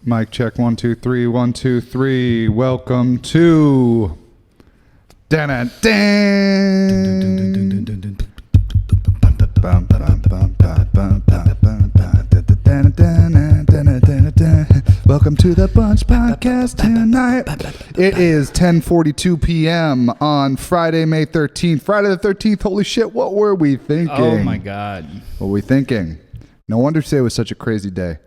Mic check 1 2 3 1 2 3. Welcome to Dan. Welcome to the Bunch Podcast tonight. It is 10:42 p.m. on Friday, May 13th. Friday the 13th. Holy shit! What were we thinking? Oh my god! What were we thinking? No wonder today was such a crazy day.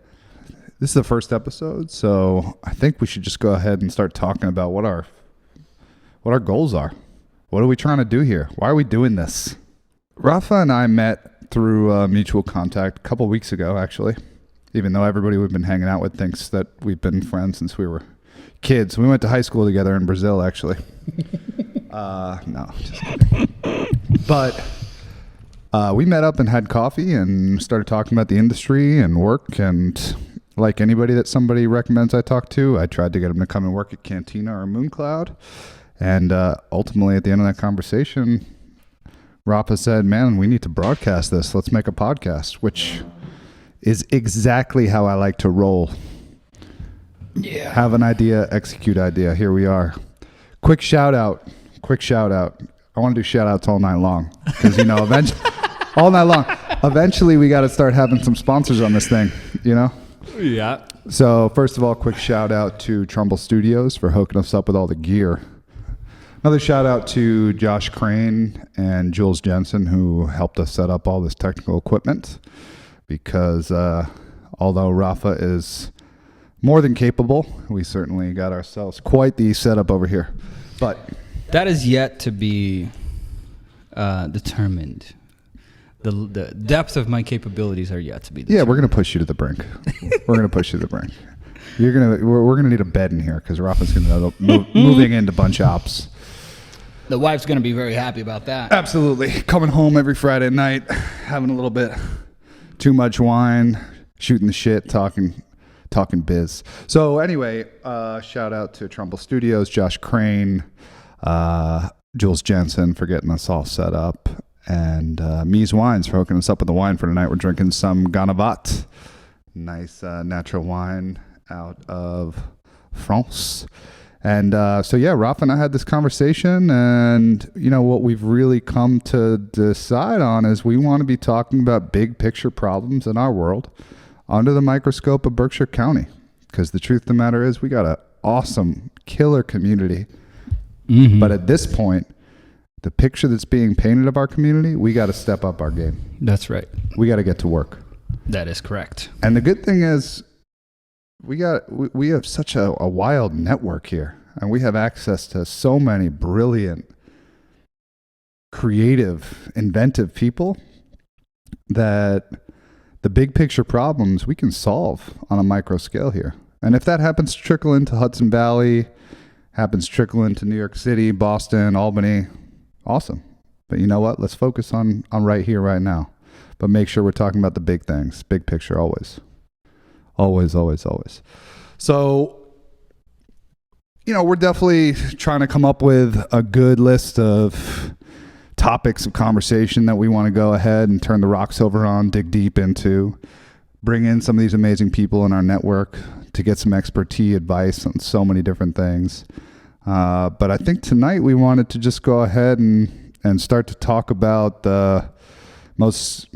This is the first episode, so I think we should just go ahead and start talking about what our goals are. What are we trying to do here? Why are we doing this? Rafa and I met through mutual contact a couple weeks ago, actually. Even though everybody we've been hanging out with thinks that we've been friends since we were kids. We went to high school together in Brazil, actually. No, just kidding. But we met up and had coffee and started talking about the industry and work, and like anybody that somebody recommends I talk to, I tried to get them to come and work at Cantina or Mooncloud. And ultimately, at the end of that conversation, Rafa said, man, we need to broadcast this. Let's make a podcast, which is exactly how I like to roll. Yeah. Have an idea, execute idea. Here we are. Quick shout out. I want to do shout outs all night long because, you know, eventually, all night long. Eventually, we got to start having some sponsors on this thing, you know? Yeah. So first of all, quick shout out to Trumbull Studios for hooking us up with all the gear. Another shout out to Josh Crane and Jules Jensen, who helped us set up all this technical equipment, because although Rafa is more than capable, we certainly got ourselves quite the setup over here. But that is yet to be determined. The depth of my capabilities are yet to be determined. Yeah, we're gonna push you to the brink. We're gonna push you to the brink. We're gonna need a bed in here because Rafa's gonna moving into bunch ops. The wife's gonna be very happy about that. Absolutely, coming home every Friday night, having a little bit too much wine, shooting the shit, talking biz. So anyway, shout out to Trumbull Studios, Josh Crane, Jules Jensen for getting us all set up. And Mies Wines for hooking us up with the wine for tonight. We're drinking some Ganavat, nice natural wine out of France. And so yeah, Rafa and I had this conversation, and you know what we've really come to decide on is we want to be talking about big picture problems in our world under the microscope of Berkshire County. Because the truth of the matter is we got an awesome, killer community. Mm-hmm. But at this point, the picture that's being painted of our community, we got to step up our game. That's right. We got to get to work. That is correct. And the good thing is we have such a wild network here, and we have access to so many brilliant, creative, inventive people that the big picture problems we can solve on a micro scale here. And if that happens to trickle into Hudson Valley, happens to trickle into New York City, Boston, Albany, awesome. But you know what? Let's focus on right here, right now. But make sure we're talking about the big things, big picture always. Always, always, always. So, you know, we're definitely trying to come up with a good list of topics of conversation that we want to go ahead and turn the rocks over on, dig deep into, bring in some of these amazing people in our network to get some expertise, advice on so many different things. But I think tonight we wanted to just go ahead and start to talk about the most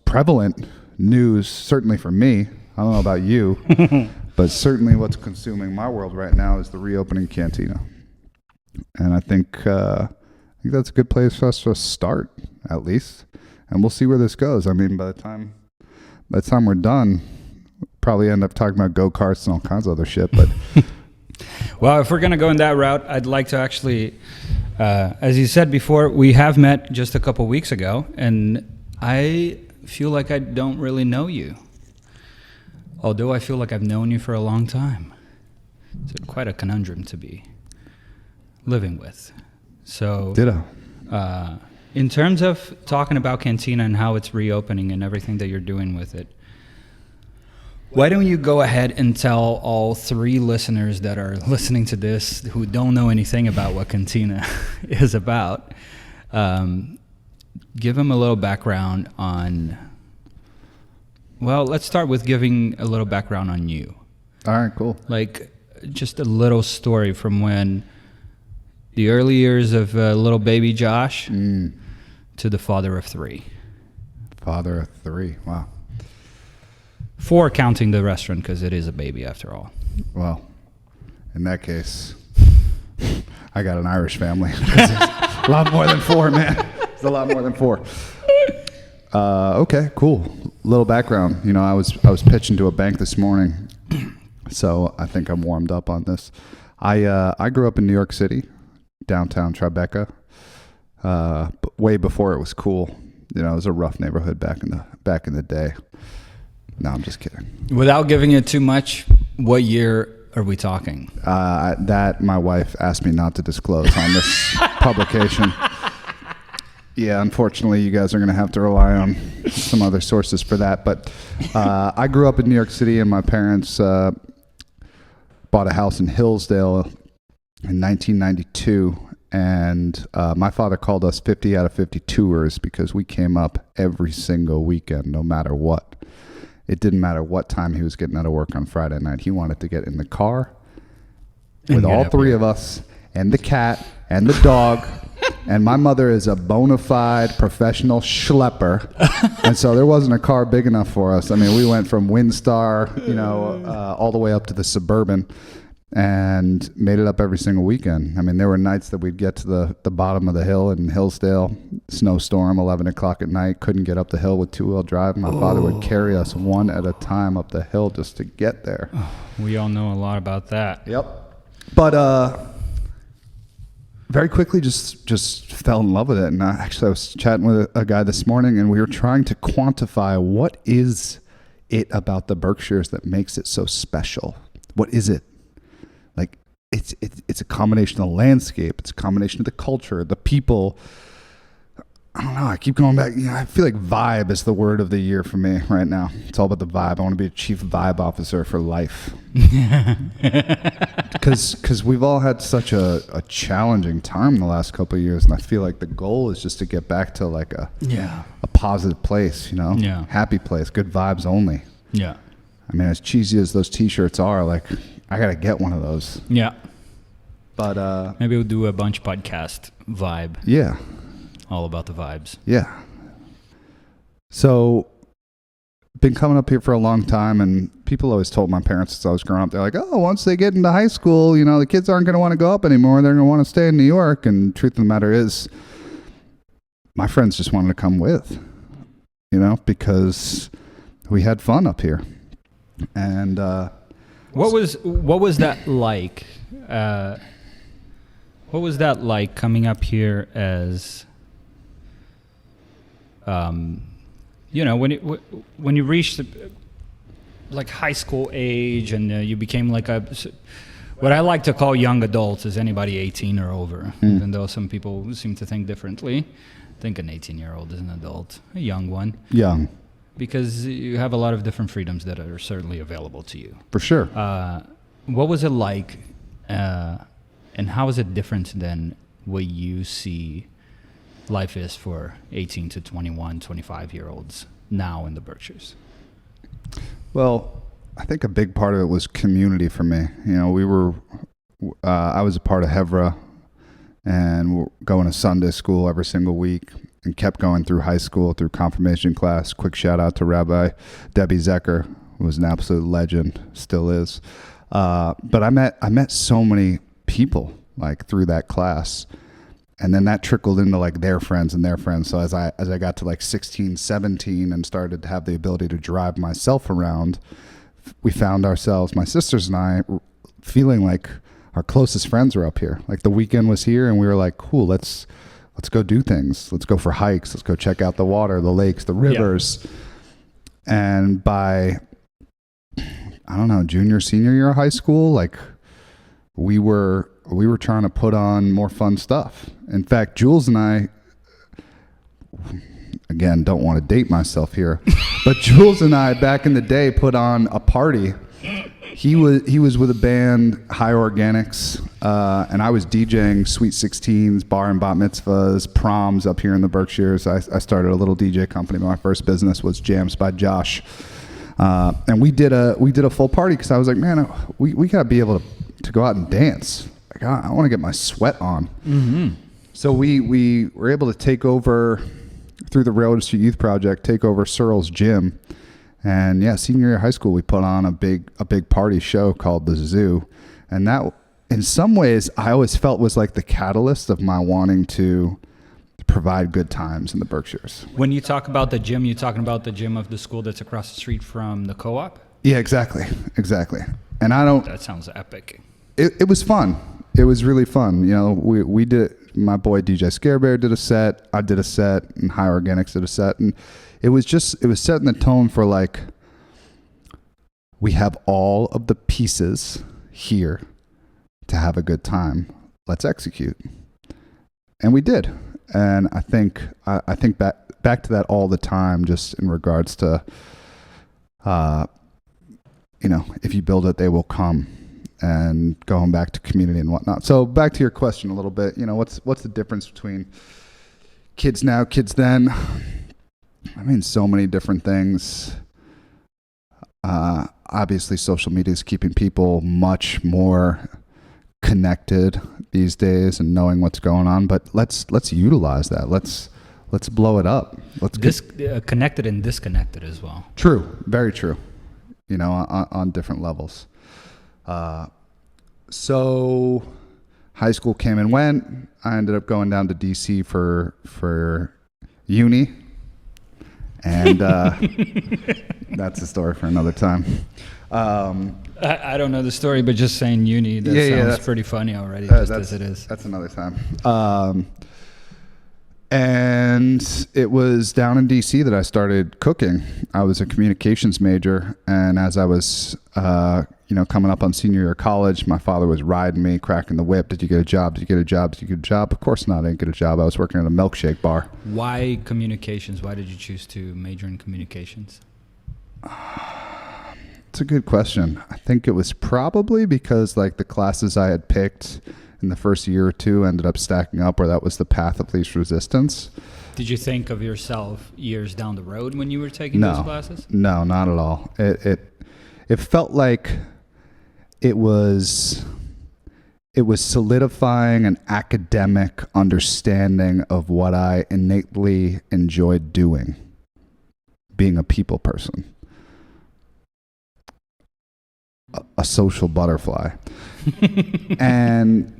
prevalent news, certainly for me. I don't know about you, but certainly what's consuming my world right now is the reopening Cantina. And I think that's a good place for us to start, at least. And we'll see where this goes. I mean, by the time we're done, we'll probably end up talking about go-karts and all kinds of other shit. But well, if we're going to go in that route, I'd like to actually, as you said before, we have met just a couple weeks ago, and I feel like I don't really know you. Although I feel like I've known you for a long time. It's quite a conundrum to be living with. So, ditto. In terms of talking about Cantina and how it's reopening and everything that you're doing with it, why don't you go ahead and tell all 3 listeners that are listening to this who don't know anything about what Cantina is about, give them a little background on... Well, let's start with giving a little background on you. All right, cool. Like just a little story from when the early years of little baby Josh to the father of 3. Father of 3. Wow. 4 counting the restaurant because it is a baby after all. Well, in that case, I got an Irish family. It's a lot more than 4, man. It's a lot more than 4. Okay, cool. Little background. You know, I was pitching to a bank this morning, so I think I'm warmed up on this. I grew up in New York City, downtown Tribeca, but way before it was cool. You know, it was a rough neighborhood back in the day. No, I'm just kidding. Without giving it too much, what year are we talking? That my wife asked me not to disclose on this publication. Yeah, unfortunately, you guys are going to have to rely on some other sources for that. But I grew up in New York City, and my parents bought a house in Hillsdale in 1992. And my father called us 50 out of 50 tours because we came up every single weekend, no matter what. It didn't matter what time he was getting out of work on Friday night. He wanted to get in the car with all 3 of us and the cat and the dog. And my mother is a bona fide professional schlepper. And so there wasn't a car big enough for us. I mean, we went from Windstar, you know, all the way up to the Suburban and made it up every single weekend. I mean, there were nights that we'd get to the bottom of the hill in Hillsdale, snowstorm, 11 o'clock at night, couldn't get up the hill with 2-wheel drive. My father would carry us one at a time up the hill just to get there. We all know a lot about that. Yep. But very quickly just fell in love with it. And I was chatting with a guy this morning, and we were trying to quantify what is it about the Berkshires that makes it so special. What is it? Like, it's a combination of the landscape. It's a combination of the culture, the people. I don't know. I keep going back. You know, I feel like vibe is the word of the year for me right now. It's all about the vibe. I want to be a chief vibe officer for life. Because we've all had such a challenging time the last couple of years, and I feel like the goal is just to get back to like a positive place, you know? Yeah. Happy place, good vibes only. Yeah. I mean, as cheesy as those T-shirts are, like, I got to get one of those. Yeah. But maybe we'll do a bunch podcast vibe. Yeah. All about the vibes. Yeah. So, been coming up here for a long time, and people always told my parents as I was growing up, they're like, oh, once they get into high school, you know, the kids aren't going to want to go up anymore. They're going to want to stay in New York. And truth of the matter is, my friends just wanted to come with, you know, because we had fun up here. And what was that like? What was that like coming up here as, you know, when you reached like high school age and you became like what I like to call young adults is anybody 18 or over, even though some people seem to think differently. I think an 18-year-old is an adult, a young one. Young. Because you have a lot of different freedoms that are certainly available to you. For sure. What was it like, and how is it different than what you see life is for 18 to 21, 25-year-olds now in the Berkshires? Well, I think a big part of it was community for me. You know, I was a part of Hevra, and we're going to Sunday school every single week, and kept going through high school, through confirmation class. Quick shout out to Rabbi Debbie Zecker, who was an absolute legend, still is. But I met so many people like through that class, and then that trickled into like their friends and their friends. So as I got to like 16, 17 and started to have the ability to drive myself around, we found ourselves, my sisters and I, feeling like our closest friends were up here. Like the weekend was here, and we were like, cool, let's go do things. Let's go for hikes. Let's go check out the water, the lakes, the rivers. Yeah. And by, I don't know, junior, senior year of high school, like we were trying to put on more fun stuff. In fact, Jules and I, again, don't want to date myself here, but Jules and I back in the day put on a party. He was with a band, High Organics, and I was DJing Sweet 16s, bar and bat mitzvahs, proms up here in the Berkshires. I started a little DJ company. My first business was Jams by Josh. And we did a full party because I was like, man, we got to be able to go out and dance. Like, I want to get my sweat on. Mm-hmm. So we were able to take over, through the Railroad Street Youth Project, take over Searle's gym. And yeah, senior year of high school, we put on a big party show called The Zoo. And that, in some ways, I always felt was like the catalyst of my wanting to provide good times in the Berkshires. When you talk about the gym, you're talking about the gym of the school that's across the street from the co-op? Yeah, exactly. And That sounds epic. It was fun. It was really fun. You know, we did, my boy DJ Scarebear did a set, I did a set, and High Organics did a set. And it was setting the tone for like, we have all of the pieces here to have a good time. Let's execute. And we did. And I think back to that all the time, just in regards to, you know, if you build it, they will come, and going back to community and whatnot. So back to your question a little bit, you know, what's the difference between kids now, kids then? I mean, so many different things. Obviously, social media is keeping people much more connected these days and knowing what's going on. But let's utilize that. Let's blow it up. Connected and disconnected as well. True, very true. You know, on different levels. So high school came and went. I ended up going down to DC for uni. And that's a story for another time. I don't know the story, but just saying uni, sounds pretty funny already, as it is. That's another time. And it was down in DC that I started cooking. I was a communications major, and as I was, coming up on senior year of college, my father was riding me, cracking the whip. Did you get a job? Did you get a job? Did you get a job? Of course not. I didn't get a job. I was working at a milkshake bar. Why communications? Why did you choose to major in communications? It's a good question. I think it was probably because like the classes I had picked in the first year or two ended up stacking up where that was the path of least resistance. Did you think of yourself years down the road when you were taking those classes? No, not at all. It felt like it was solidifying an academic understanding of what I innately enjoyed doing, being a people person. A social butterfly. And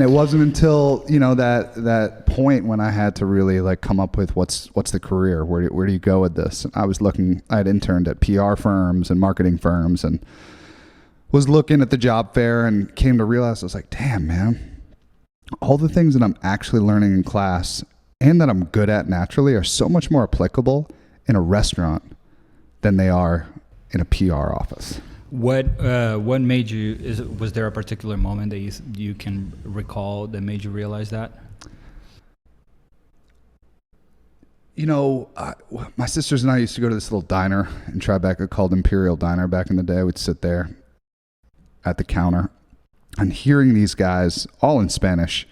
it wasn't until, that point when I had to really like come up with what's the career, where do you go with this? And I had interned at PR firms and marketing firms and was looking at the job fair and came to realize, I was like, damn, man, all the things that I'm actually learning in class and that I'm good at naturally are so much more applicable in a restaurant than they are in a PR office. What made you? Was there a particular moment that you can recall that made you realize that? My sisters and I used to go to this little diner in Tribeca called Imperial Diner back in the day. We'd sit there at the counter and hearing these guys, all in Spanish,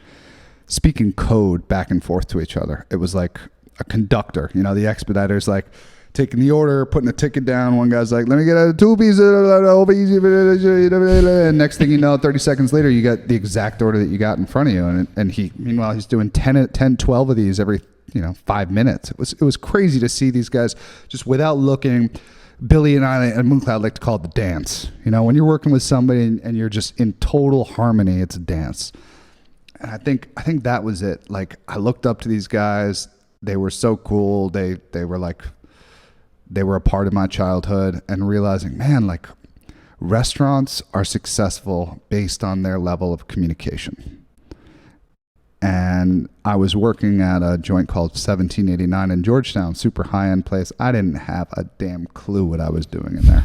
speaking code back and forth to each other. It was like a conductor. The expediter's like taking the order, putting a ticket down. One guy's like, let me get a 2 pieces, and next thing you know, 30 seconds later, you got the exact order that you got in front of you. And meanwhile, he's doing 10, 12 of these every 5 minutes. It was crazy to see these guys just without looking. Billy and I and Mooncloud like to call it the dance. When you're working with somebody and you're just in total harmony, it's a dance. And I think that was it. Like, I looked up to these guys. They were so cool. They were a part of my childhood, and realizing, man, like, restaurants are successful based on their level of communication. And I was working at a joint called 1789 in Georgetown, super high-end place. I didn't have a damn clue what I was doing in there.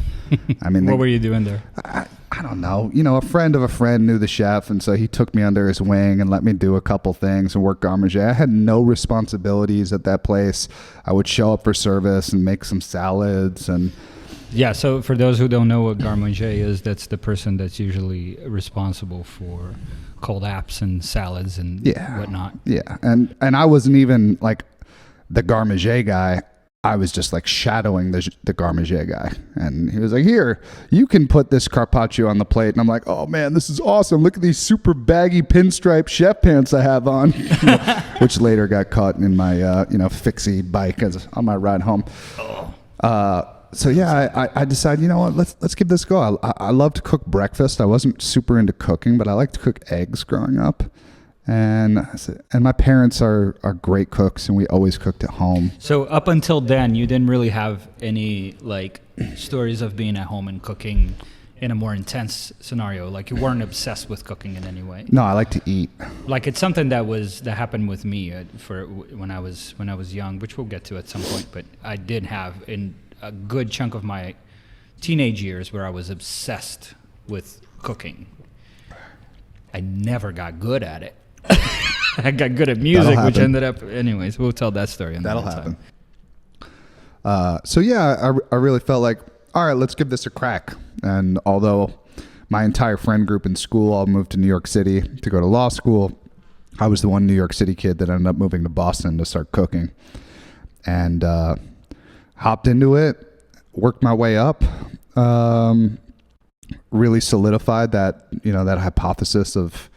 I mean, what were you doing there? I don't know. A friend of a friend knew the chef, and so he took me under his wing and let me do a couple things and work garde manger. I had no responsibilities at that place. I would show up for service and make some salads and... Yeah, so for those who don't know what garde manger is, that's the person that's usually responsible for cold apps and salads and whatnot. Yeah, and I wasn't even like the garde manger guy. I was just like shadowing the Garmager guy. And he was like, here, you can put this carpaccio on the plate. And I'm like, oh man, this is awesome. Look at these super baggy pinstripe chef pants I have on, which later got caught in my, fixie bike on my ride home. So yeah, I decided, you know what, let's give this a go. I love to cook breakfast. I wasn't super into cooking, but I liked to cook eggs growing up. And my parents are great cooks, and we always cooked at home. So up until then, you didn't really have any like stories of being at home and cooking in a more intense scenario. Like you weren't obsessed with cooking in any way. No, I like to eat. Like it's something that happened with me when I was young, which we'll get to at some point. But I did have in a good chunk of my teenage years where I was obsessed with cooking. I never got good at it. I got good at music, which ended up... Anyways, we'll tell that story. That'll happen. So yeah, I really felt like, all right, let's give this a crack. And although my entire friend group in school all moved to New York City to go to law school, I was the one New York City kid that ended up moving to Boston to start cooking. And hopped into it, worked my way up, really solidified that, that hypothesis of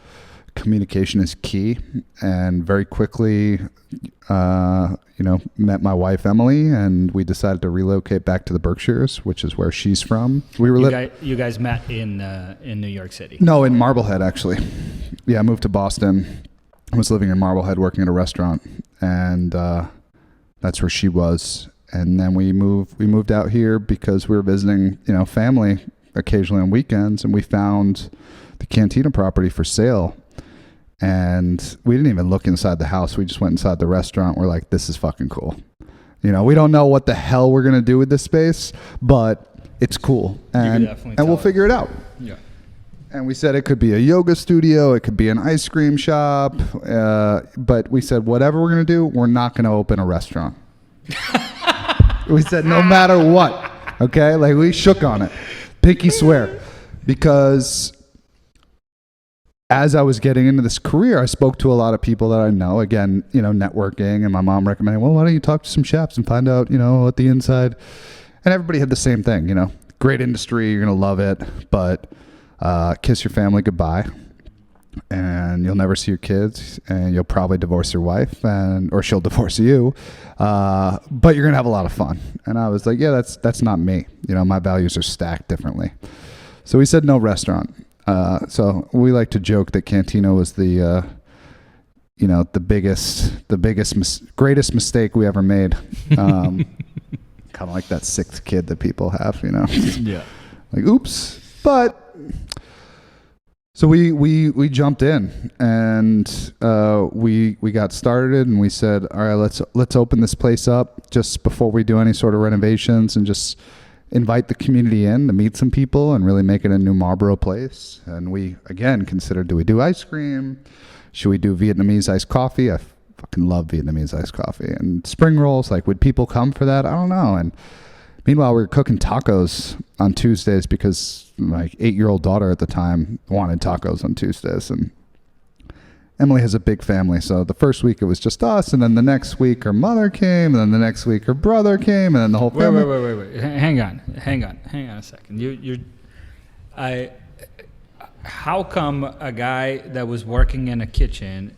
communication is key, and very quickly, met my wife, Emily, and we decided to relocate back to the Berkshires, which is where she's from. You guys met in New York City? No, in Marblehead, actually. Yeah, I moved to Boston. I was living in Marblehead working at a restaurant, and that's where she was. And then we moved out here because we were visiting, family occasionally on weekends, and we found the Cantina property for sale. And we didn't even look inside the house. We just went inside the restaurant. We're like, this is fucking cool. We don't know what the hell we're going to do with this space, but it's cool. And we'll figure it out. Yeah. And we said it could be a yoga studio. It could be an ice cream shop. But we said, whatever we're going to do, we're not going to open a restaurant. We said, no matter what. Okay? Like, we shook on it. Pinky swear. Because as I was getting into this career, I spoke to a lot of people that I know. Again, networking, and my mom recommended, well, why don't you talk to some chefs and find out, what the inside. And everybody had the same thing, great industry, you're going to love it, but kiss your family goodbye, and you'll never see your kids, and you'll probably divorce your wife, or she'll divorce you, but you're going to have a lot of fun. And I was like, yeah, that's not me. My values are stacked differently. So we said no restaurant. So we like to joke that Cantina was the greatest mistake we ever made. Kind of like that sixth kid that people have, Yeah. Like, oops. But so we jumped in, and we got started, and we said, all right, let's open this place up just before we do any sort of renovations, and just invite the community in to meet some people and really make it a new Marlboro place. And we, again, considered, do we do ice cream? Should we do Vietnamese iced coffee? I fucking love Vietnamese iced coffee. And spring rolls, like, would people come for that? I don't know. And meanwhile, we were cooking tacos on Tuesdays because my 8-year-old daughter at the time wanted tacos on Tuesdays. And Emily has a big family, so the first week it was just us, and then the next week her mother came, and then the next week her brother came, and then the whole family. Wait. Hang on a second. How come a guy that was working in a kitchen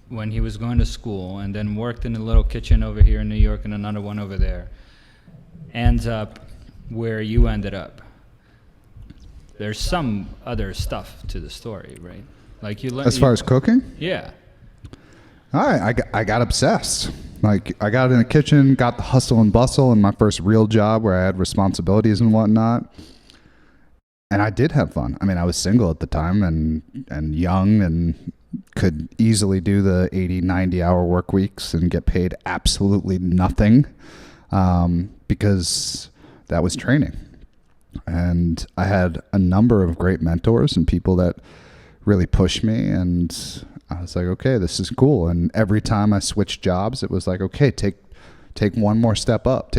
when he was going to school, and then worked in a little kitchen over here in New York and another one over there, ends up where you ended up? There's some other stuff to the story, right? Like as far as cooking? Yeah. I got obsessed. Like, I got in the kitchen, got the hustle and bustle in my first real job where I had responsibilities and whatnot. And I did have fun. I mean, I was single at the time and young, and could easily do the 80, 90-hour work weeks and get paid absolutely nothing, because that was training. And I had a number of great mentors and people that really pushed me, and I was like, okay, this is cool. And every time I switched jobs, it was like, okay, take one more step up,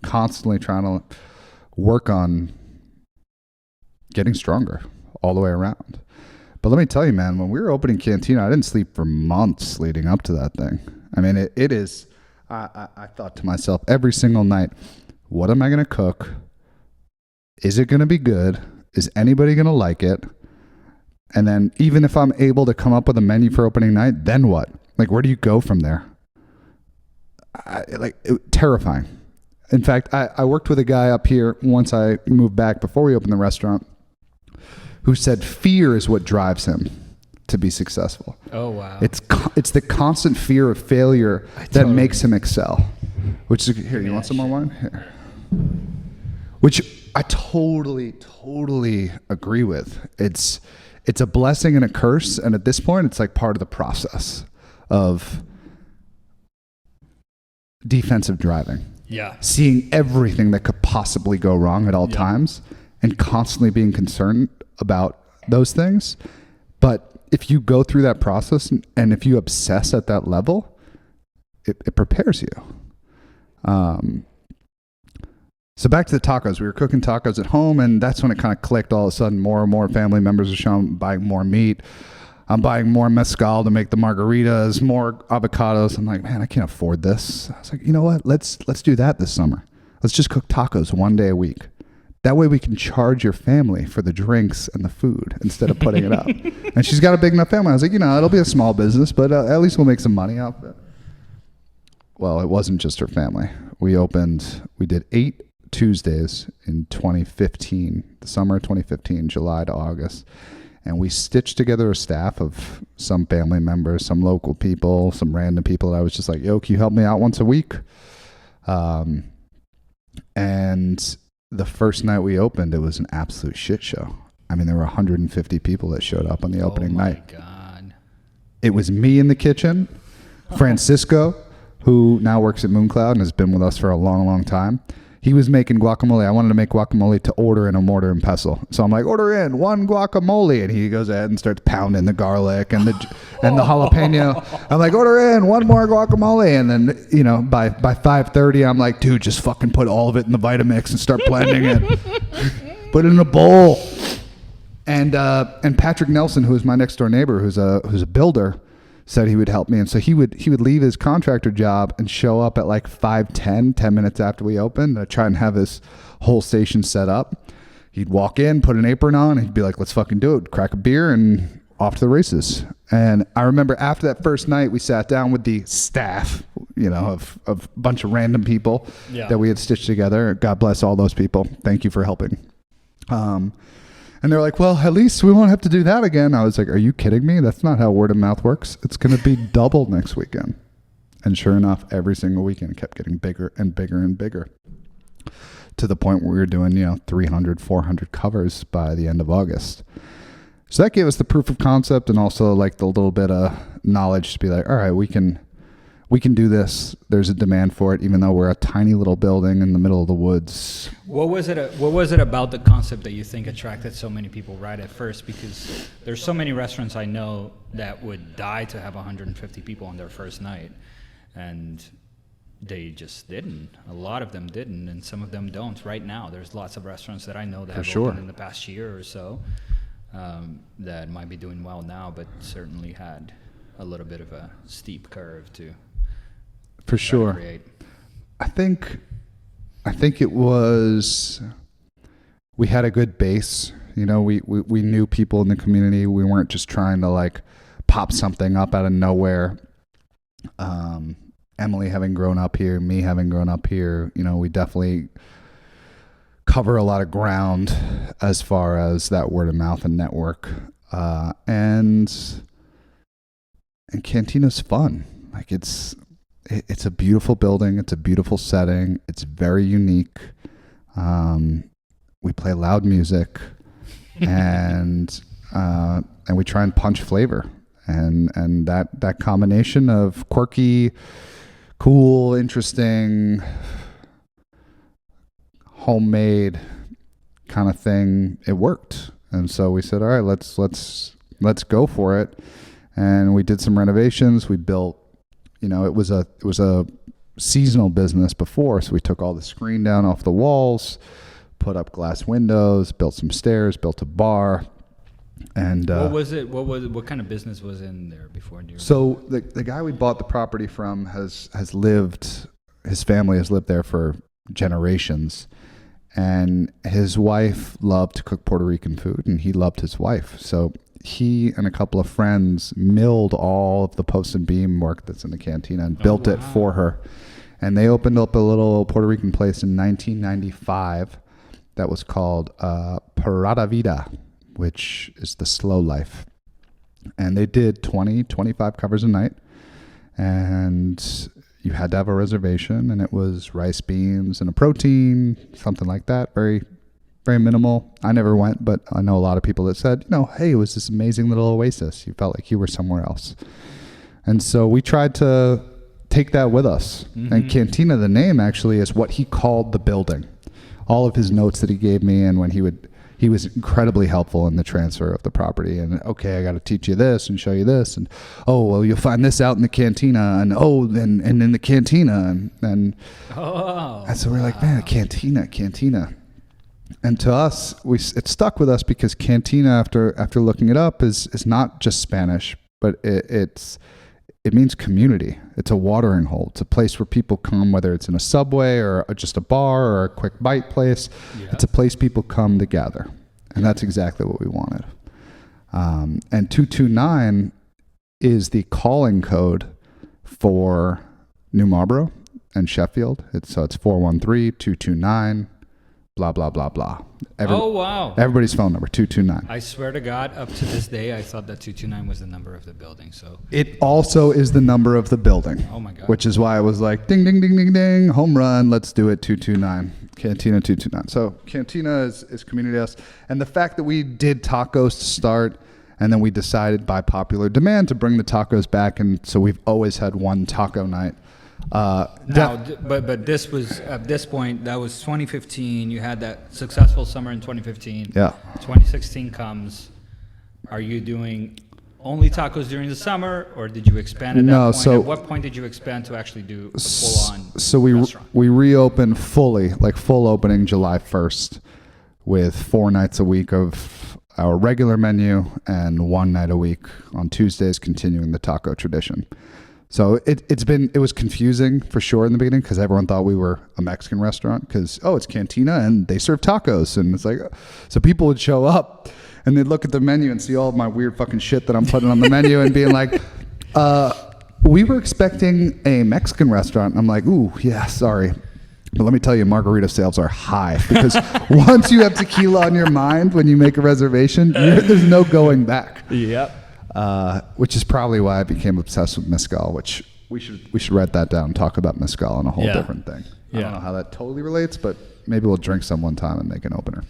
constantly trying to work on getting stronger all the way around. But let me tell you, man, when we were opening Cantina, I didn't sleep for months leading up to that thing. I mean, it is I thought to myself every single night, what am I going to cook? Is it going to be good? Is anybody going to like it? And then even if I'm able to come up with a menu for opening night, then what? Like, where do you go from there? Terrifying. In fact, I worked with a guy up here once I moved back before we opened the restaurant who said fear is what drives him to be successful. Oh, wow. It's the constant fear of failure that makes him excel. Which is, here, you want some more wine? Here. Which I totally agree with. It's a blessing and a curse, and at this point, it's like part of the process of defensive driving. Yeah. Seeing everything that could possibly go wrong at all times and constantly being concerned about those things. But if you go through that process and if you obsess at that level, it prepares you. So back to the tacos. We were cooking tacos at home, and that's when it kind of clicked. All of a sudden, more and more family members are showing, buying more meat. I'm buying more mezcal to make the margaritas, more avocados. I'm like, man, I can't afford this. I was like, you know what? Let's do that this summer. Let's just cook tacos one day a week. That way we can charge your family for the drinks and the food instead of putting it up. And she's got a big enough family. I was like, it'll be a small business, but at least we'll make some money out of it. Well, it wasn't just her family. We did 8 Tuesdays in 2015, the summer of 2015, July to August. And we stitched together a staff of some family members, some local people, some random people that I was just like, yo, can you help me out once a week? And the first night we opened, it was an absolute shit show. I mean, there were 150 people that showed up on the opening night. Oh, my God. It was me in the kitchen, Francisco, who now works at Mooncloud and has been with us for a long, long time. He was making guacamole. I wanted to make guacamole to order in a mortar and pestle. So I'm like, order in 1 guacamole. And he goes ahead and starts pounding the garlic and the jalapeno. I'm like, order in 1 more guacamole. And then, by 5:30, I'm like, dude, just fucking put all of it in the Vitamix and start blending it. Put it in a bowl. And Patrick Nelson, who is my next door neighbor, who's a builder, said he would help me. And so he would leave his contractor job and show up at like 5:10, 10 minutes after we opened, to try and have his whole station set up. He'd walk in, put an apron on, and he'd be like, let's fucking do it. Crack a beer and off to the races. And I remember after that first night, we sat down with the staff, of a bunch of random people that we had stitched together. God bless all those people. Thank you for helping. And they're like, well, at least we won't have to do that again. I was like, are you kidding me? That's not how word of mouth works. It's going to be double next weekend. And sure enough, every single weekend it kept getting bigger and bigger and bigger, to the point where we were doing, 300, 400 covers by the end of August. So that gave us the proof of concept, and also like the little bit of knowledge to be like, all right, we can do this. There's a demand for it, even though we're a tiny little building in the middle of the woods. What was it about the concept that you think attracted so many people right at first? Because there's so many restaurants I know that would die to have 150 people on their first night, and they just didn't. A lot of them didn't, and some of them don't right now. There's lots of restaurants that I know that have opened in the past year or so that might be doing well now, but certainly had a little bit of a steep curve to for sure create. I think it was, we had a good base. We knew people in the community. We weren't just trying to like pop something up out of nowhere. Emily having grown up here, me having grown up here, we definitely cover a lot of ground as far as that word of mouth and network. And Cantina's fun. Like it's a beautiful building. It's a beautiful setting. It's very unique. We play loud music, and we try and punch flavor, and that combination of quirky, cool, interesting, homemade kind of thing, it worked. And so we said, all right, let's go for it. And we did some renovations. We built, it was a seasonal business before, so we took all the screen down off the walls, put up glass windows, built some stairs, built a bar, And what was it? What kind of business was in there before? So the guy we bought the property from has lived. His family has lived there for generations, and his wife loved to cook Puerto Rican food, and he loved his wife. So he and a couple of friends milled all of the post and beam work that's in the cantina and built it for her. And they opened up a little Puerto Rican place in 1995 that was called Parada Vida, which is the slow life. And they did 25 covers a night. And you had to have a reservation, and it was rice, beans, and a protein, something like that. Very, very minimal. I never went, but I know a lot of people that said, hey, it was this amazing little oasis. You felt like you were somewhere else. And so we tried to take that with us. Mm-hmm. And Cantina, the name actually is what he called the building. All of his notes that he gave me, and when he was incredibly helpful in the transfer of the property. And okay, I got to teach you this and show you this, and you'll find this out in the cantina, and and in the cantina, and so we're like, man, cantina. And to us, it stuck with us because cantina, after looking it up, is not just Spanish, but it means community. It's a watering hole. It's a place where people come, whether it's in a subway or just a bar or a quick bite place. Yeah. It's a place people come to gather. And that's exactly what we wanted. And 229 is the calling code for New Marlboro and Sheffield. It's 413-229, blah, blah, blah, blah. Wow. Everybody's phone number, 229. I swear to God, up to this day, I thought that 229 was the number of the building. So it also is the number of the building. Oh, my God. Which is why I was like, ding, ding, ding, ding, ding, home run, let's do it, 229. Cantina 229. So Cantina is community house. And the fact that we did tacos to start, and then we decided by popular demand to bring the tacos back, and so we've always had one taco night. But this was, at this point, that was 2015. You had that successful summer in 2015. Yeah. 2016 comes. Are you doing only tacos during the summer, or did you expand at that point? So at what point did you expand to actually do a full-on So restaurant? we reopened fully, like full opening July 1st, with 4 nights a week of our regular menu and 1 night a week on Tuesdays, continuing the taco tradition. So it was confusing for sure in the beginning because everyone thought we were a Mexican restaurant because, it's Cantina and they serve tacos. And it's like, so people would show up and they'd look at the menu and see all of my weird fucking shit that I'm putting on the menu and being like, we were expecting a Mexican restaurant. And I'm like, ooh, yeah, sorry. But let me tell you, margarita sales are high because once you have tequila on your mind when you make a reservation, there's no going back. Yep. Which is probably why I became obsessed with mezcal, which we should write that down and talk about mezcal on a whole different thing. I don't know how that totally relates, but maybe we'll drink some one time and make an opener.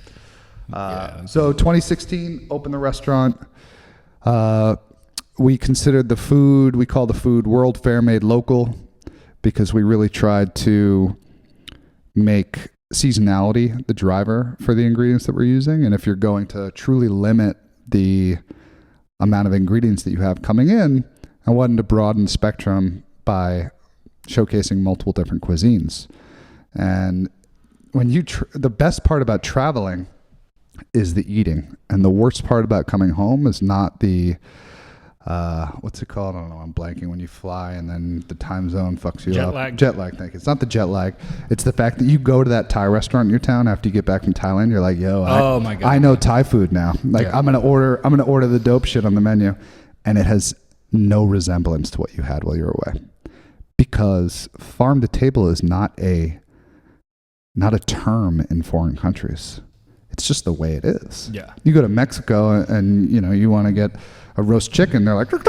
So 2016, open the restaurant. We considered the food, we call the food World Fair Made Local because we really tried to make seasonality the driver for the ingredients that we're using. And if you're going to truly limit the amount of ingredients that you have coming in, I wanted to broaden the spectrum by showcasing multiple different cuisines. And when the best part about traveling is the eating, and the worst part about coming home is not the what's it called? I don't know. I'm blanking. When you fly and then the time zone fucks you up. Jet lag. Thank you. It's not the jet lag. It's the fact that you go to that Thai restaurant in your town after you get back from Thailand. You're like, my God, I know Thai food now. Like I'm gonna order the dope shit on the menu, and it has no resemblance to what you had while you were away, because farm to table is not a term in foreign countries. It's just the way it is. Yeah. You go to Mexico and you want to get a roast chicken, they're like, you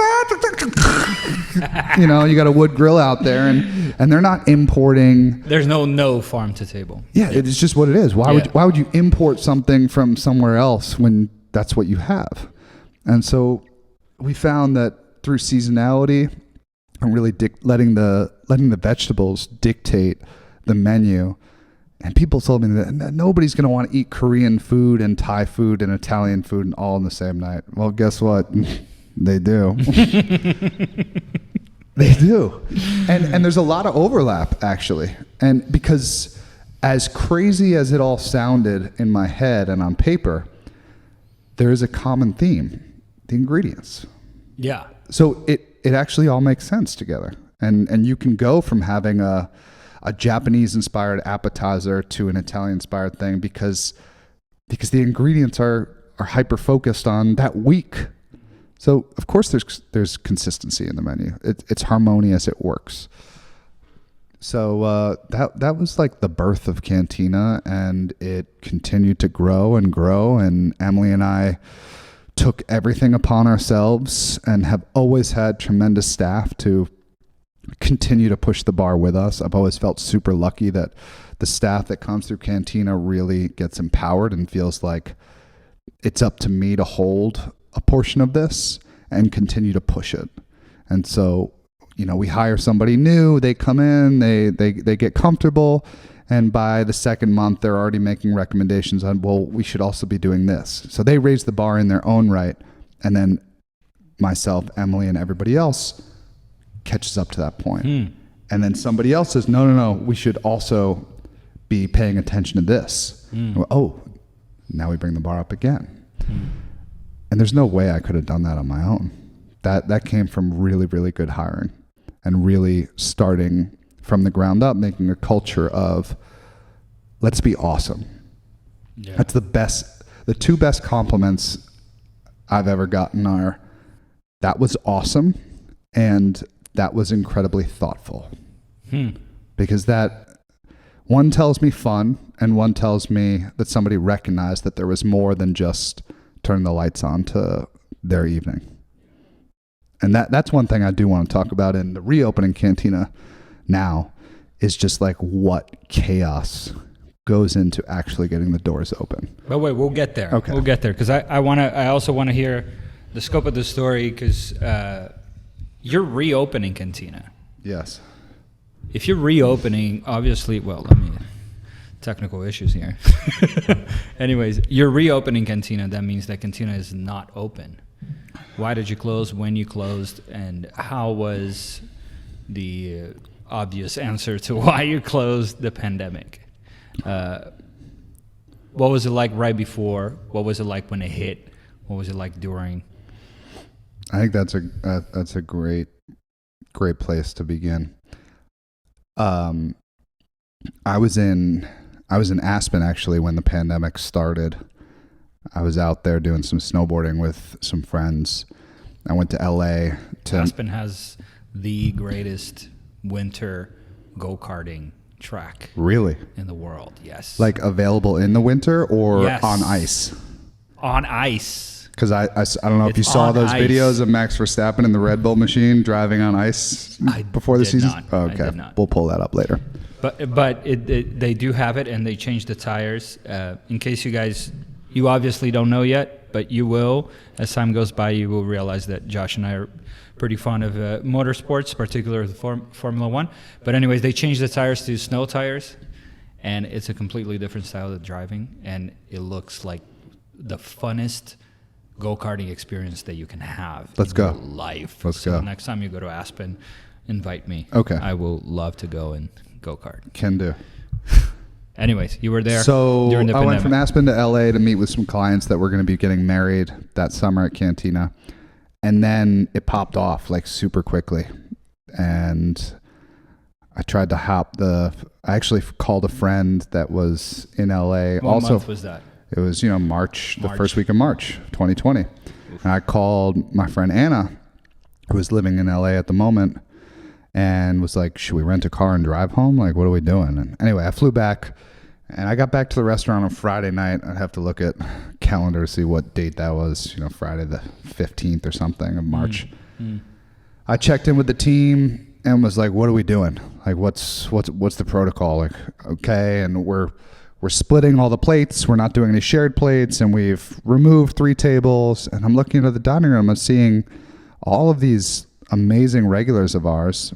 got a wood grill out there, and they're not importing. There's no farm to table. Yeah, it is just what it is. Why would you import something from somewhere else when that's what you have? And so we found that through seasonality and really letting the vegetables dictate the menu. And people told me that nobody's going to want to eat Korean food and Thai food and Italian food and all in the same night. Well, guess what? They do. They do. And there's a lot of overlap, actually. And because as crazy as it all sounded in my head and on paper, there is a common theme: the ingredients. Yeah. So it actually all makes sense together, and you can go from having a Japanese inspired appetizer to an Italian inspired thing because the ingredients are hyper focused on that week. So of course there's consistency in the menu. It's harmonious. It works. So that was like the birth of Cantina, and it continued to grow and grow. And Emily and I took everything upon ourselves and have always had tremendous staff to continue to push the bar with us. I've always felt super lucky that the staff that comes through Cantina really gets empowered and feels like it's up to me to hold a portion of this and continue to push it. And so, we hire somebody new, they come in, they get comfortable, and by the second month, they're already making recommendations on, well, we should also be doing this. So they raise the bar in their own right, and then myself, Emily, and everybody else catches up to that point. And then somebody else says, no, we should also be paying attention to this. Oh, now we bring the bar up again. And there's no way I could have done that on my own. That came from really, really good hiring and really starting from the ground up, making a culture of let's be awesome. Yeah. That's the two best compliments I've ever gotten are that was awesome and that was incredibly thoughtful. Because that one tells me fun and one tells me that somebody recognized that there was more than just turning the lights on to their evening. And that's one thing I do want to talk about in the reopening Cantina now is just like what chaos goes into actually getting the doors open. But wait, we'll get there. Okay. We'll get there because I also want to hear the scope of the story because you're reopening Cantina. Yes. If you're reopening, obviously, technical issues here. Anyways, you're reopening Cantina. That means that Cantina is not open. Why did you close? When you closed? And how was the obvious answer to why you closed the pandemic? What was it like right before? What was it like when it hit? What was it like during? I think that's a great place to begin. I was in Aspen actually when the pandemic started. I was out there doing some snowboarding with some friends. I went to LA. Aspen has the greatest winter go-karting track. Really? In the world, yes. Like available in the winter or yes. on ice? On ice. Because I don't know if you saw those videos of Max Verstappen in the Red Bull machine driving on ice before the season. Oh, okay, I did not. We'll pull that up later. But they do have it, and they changed the tires. In case you obviously don't know yet, but you will. As time goes by, you will realize that Josh and I are pretty fond of motorsports, particularly Formula One. But anyways, they changed the tires to snow tires, and it's a completely different style of driving, and it looks like the funnest go-karting experience that you can have in your life. Let's go. go. Next time you go to Aspen, invite me. Okay. I will love to go and go-kart. Can do. Anyways, you were there so during the pandemic. I went from Aspen to LA to meet with some clients that were going to be getting married that summer at Cantina. And then it popped off like super quickly. And I tried to I actually called a friend that was in LA. What month was that? It was, March, the first week of March, 2020. Oof. And I called my friend Anna, who was living in LA at the moment, and was like, should we rent a car and drive home? Like, what are we doing? And anyway, I flew back, and I got back to the restaurant on Friday night. I'd have to look at calendar to see what date that was, Friday the 15th or something of March. I checked in with the team and was like, what are we doing? Like, what's the protocol? Like, okay, and we're splitting all the plates. We're not doing any shared plates, and we've removed 3 tables. And I'm looking at the dining room. I'm seeing all of these amazing regulars of ours,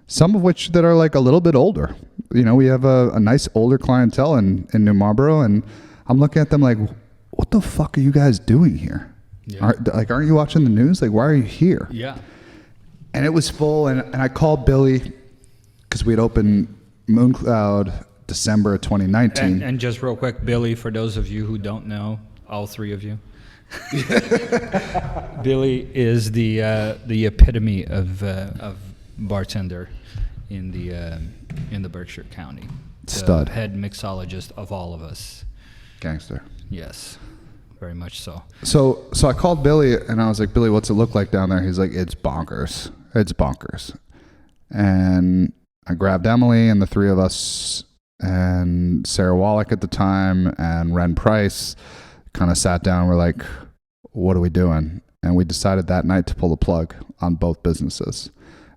some of which that are like a little bit older. We have a nice older clientele in New Marlboro, and I'm looking at them like, what the fuck are you guys doing here? Yeah. Aren't you watching the news? Like, why are you here? Yeah. And it was full, and I called Billy because we had opened Mooncloud December of 2019. And just real quick, Billy, for those of you who don't know, all 3 of you, Billy is the epitome of bartender in the Berkshire County. The Stud. head mixologist of all of us. Gangster. Yes, very much so. So I called Billy and I was like, Billy, what's it look like down there? He's like, it's bonkers. It's bonkers. And I grabbed Emily and the three of us and Sarah Wallach at the time and Ren Price kind of sat down. We're like, what are we doing? And we decided that night to pull the plug on both businesses.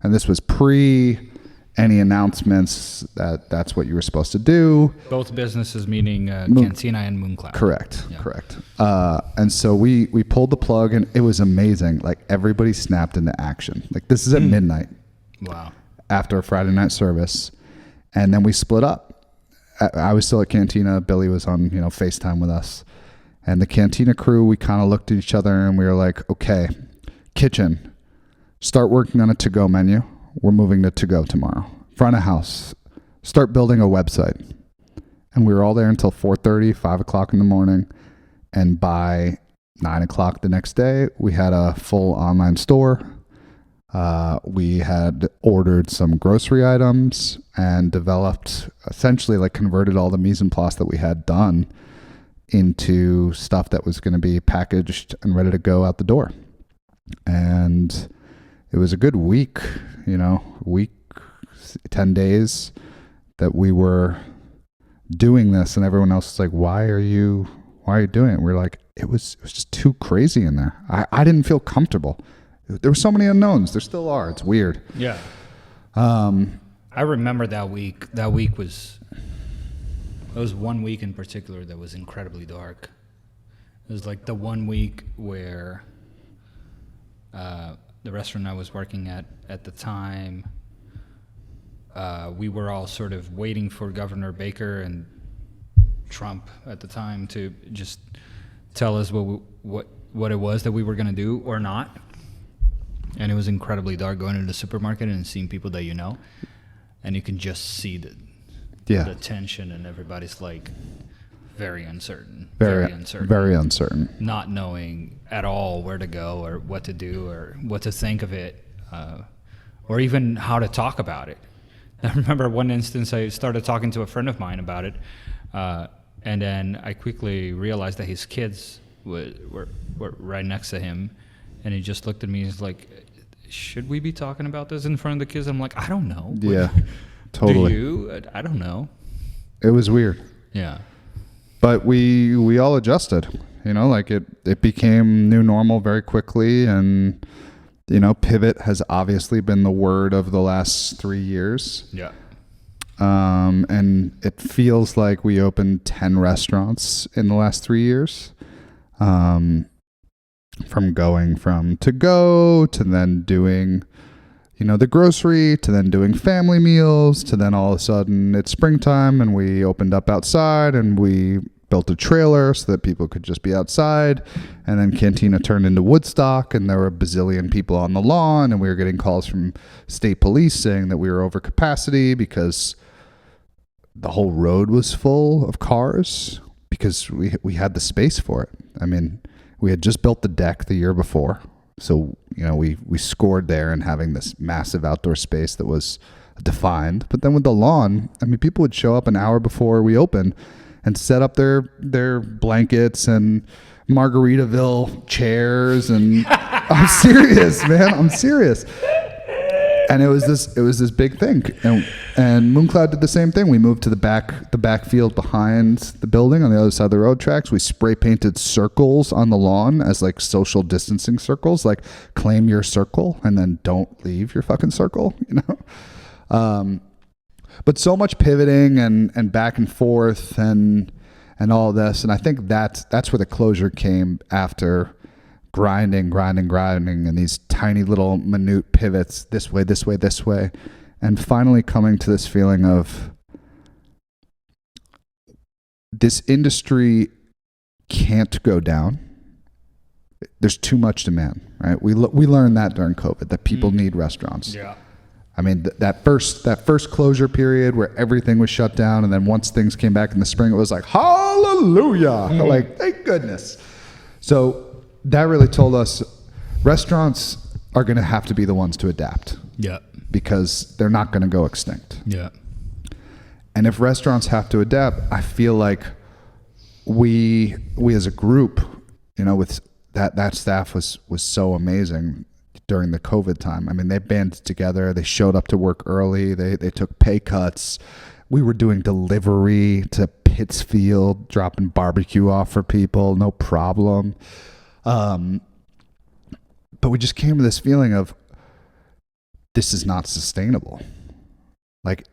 And this was pre any announcements that that's what you were supposed to do. Both businesses meaning Cantina and Mooncloud. Correct. Yeah. Correct. And so we pulled the plug and it was amazing. Like everybody snapped into action. Like this is at midnight. Wow. After a Friday night service. And then we split up. I was still at Cantina. Billy was on, FaceTime with us. And the Cantina crew, we kind of looked at each other and we were like, okay, kitchen, start working on a to-go menu. We're moving to to-go tomorrow. Front of house, start building a website. And we were all there until 4:30, 5 o'clock in the morning. And by 9 o'clock the next day, we had a full online store. We had ordered some grocery items and developed, essentially like converted all the mise en place that we had done into stuff that was going to be packaged and ready to go out the door. And it was a good week, 10 days that we were doing this, and everyone else was like, why are you doing it? We're like, it was just too crazy in there. I didn't feel comfortable. There were so many unknowns. There still are. It's weird. Yeah. I remember that week. That week was 1 week in particular that was incredibly dark. It was like the 1 week where the restaurant I was working at the time, we were all sort of waiting for Governor Baker and Trump at the time to just tell us what it was that we were going to do or not. And it was incredibly dark going into the supermarket and seeing people that and you can just see the tension, and everybody's like very uncertain. Very uncertain. Not knowing at all where to go or what to do or what to think of it, or even how to talk about it. I remember one instance I started talking to a friend of mine about it, and then I quickly realized that his kids were right next to him, and he just looked at me and was like, should we be talking about this in front of the kids? I'm like, I don't know. Yeah, totally. Do you? I don't know. It was weird. Yeah. But we all adjusted, like it became new normal very quickly. And, pivot has obviously been the word of the last 3 years. Yeah. And it feels like we opened 10 restaurants in the last 3 years. From going from to go to then doing, the grocery, to then doing family meals, to then all of a sudden it's springtime and we opened up outside and we built a trailer so that people could just be outside. And then Cantina turned into Woodstock and there were a bazillion people on the lawn, and we were getting calls from state police saying that we were over capacity because the whole road was full of cars because we had the space for it. I mean, we had just built the deck the year before. So, we scored there in having this massive outdoor space that was defined. But then with the lawn, I mean, people would show up an hour before we opened and set up their blankets and Margaritaville chairs. And I'm serious, man. I'm serious. And it was this big thing. And Mooncloud did the same thing. We moved to the back field behind the building on the other side of the road tracks. We spray painted circles on the lawn as like social distancing circles, like claim your circle and then don't leave your fucking circle, But so much pivoting and back and forth and all this. And I think that's where the closure came after grinding and these tiny little minute pivots this way, and finally coming to this feeling of this industry can't go down. There's too much demand, right? We learned that during COVID, that people need restaurants. Yeah. I mean, that first closure period where everything was shut down, and then once things came back in the spring, it was like, hallelujah, like, thank goodness. So that really told us restaurants are going to have to be the ones to adapt. Yeah. Because they're not going to go extinct. Yeah. And if restaurants have to adapt, I feel like we as a group, with that staff was so amazing during the COVID time. I mean, they banded together. They showed up to work early. They took pay cuts. We were doing delivery to Pittsfield, dropping barbecue off for people, no problem. But we just came to this feeling of, this is not sustainable. Like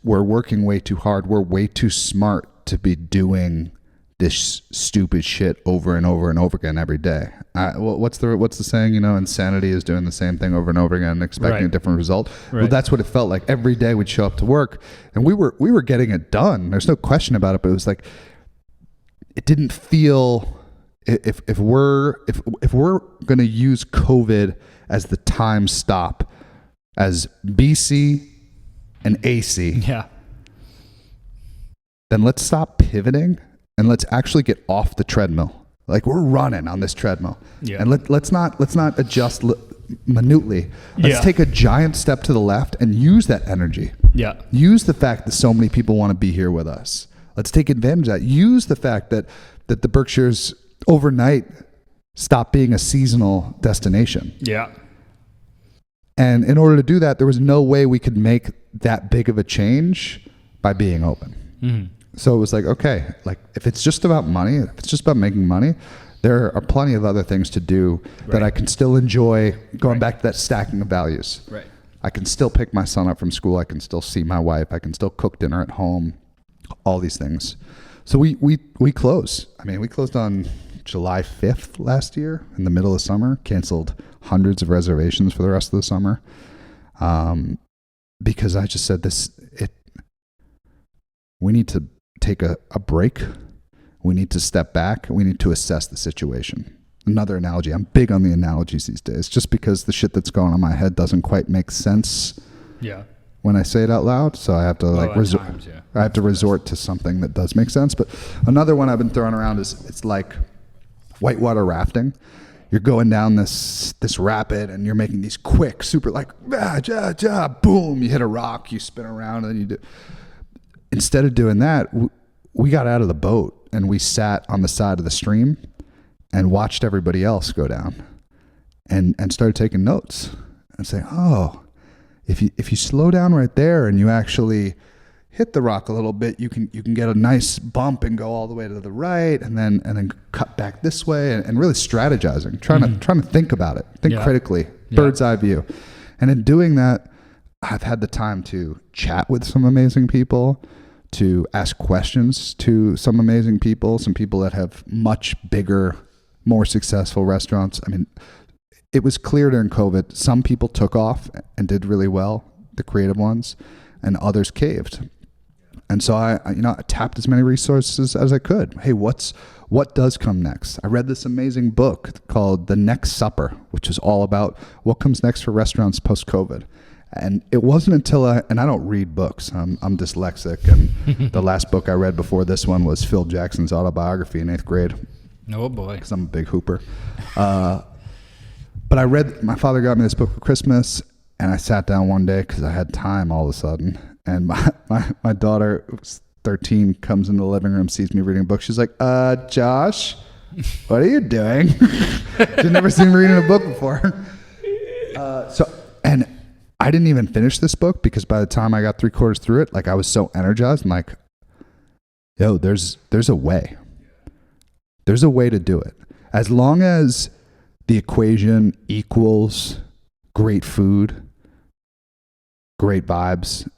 we're working way too hard. We're way too smart to be doing this stupid shit over and over and over again every day. What's the saying? Insanity is doing the same thing over and over again and expecting a different result. Right. Well, that's what it felt like. Every day we'd show up to work and we were getting it done. There's no question about it. But it was like, it didn't feel. If we're going to use COVID as the time stop, as BC and AC, then let's stop pivoting and let's actually get off the treadmill. Like, we're running on this treadmill, and let's not adjust minutely. Let's take a giant step to the left and use that energy. Yeah, use the fact that so many people want to be here with us. Let's take advantage of that. Use the fact that the Berkshires overnight stop being a seasonal destination. Yeah. And in order to do that, there was no way we could make that big of a change by being open. Mm-hmm. So it was like, okay, like if it's just about money, if it's just about making money, there are plenty of other things to do that I can still enjoy, going back to that stacking of values. Right. I can still pick my son up from school. I can still see my wife. I can still cook dinner at home, all these things. So we close. I mean, we closed on July 5th last year in the middle of summer, canceled hundreds of reservations for the rest of the summer. Because I just said we need to take a break. We need to step back. We need to assess the situation. Another analogy. I'm big on the analogies these days, just because the shit that's going on in my head doesn't quite make sense. Yeah. When I say it out loud, so I have to I have to resort to something that does make sense. But another one I've been throwing around is, it's like whitewater rafting. You're going down this rapid and you're making these quick, super like, boom, you hit a rock, you spin around, and then you do. Instead of doing that, we got out of the boat and we sat on the side of the stream and watched everybody else go down and started taking notes and saying, oh, if you slow down right there and you actually hit the rock a little bit, you can get a nice bump and go all the way to the right, and then cut back this way, and really strategizing, trying to think about it, critically, bird's eye view. And in doing that, I've had the time to chat with some amazing people, to ask questions to some amazing people, some people that have much bigger, more successful restaurants. I mean, it was clear during COVID, some people took off and did really well, the creative ones, and others caved. And so I tapped as many resources as I could. Hey, what does come next? I read this amazing book called The Next Supper, which is all about what comes next for restaurants post-COVID. And it wasn't until I don't read books. I'm dyslexic, and the last book I read before this one was Phil Jackson's autobiography in 8th grade. Oh boy, because I'm a big hooper. But my father got me this book for Christmas, and I sat down one day because I had time all of a sudden. And my daughter, who's 13, comes in the living room, sees me reading a book. She's like, Josh, what are you doing? She'd never seen me reading a book before. And I didn't even finish this book because by the time I got 3/4 through it, like, I was so energized. I'm like, yo, there's a way. There's a way to do it. As long as the equation equals great food, great vibes,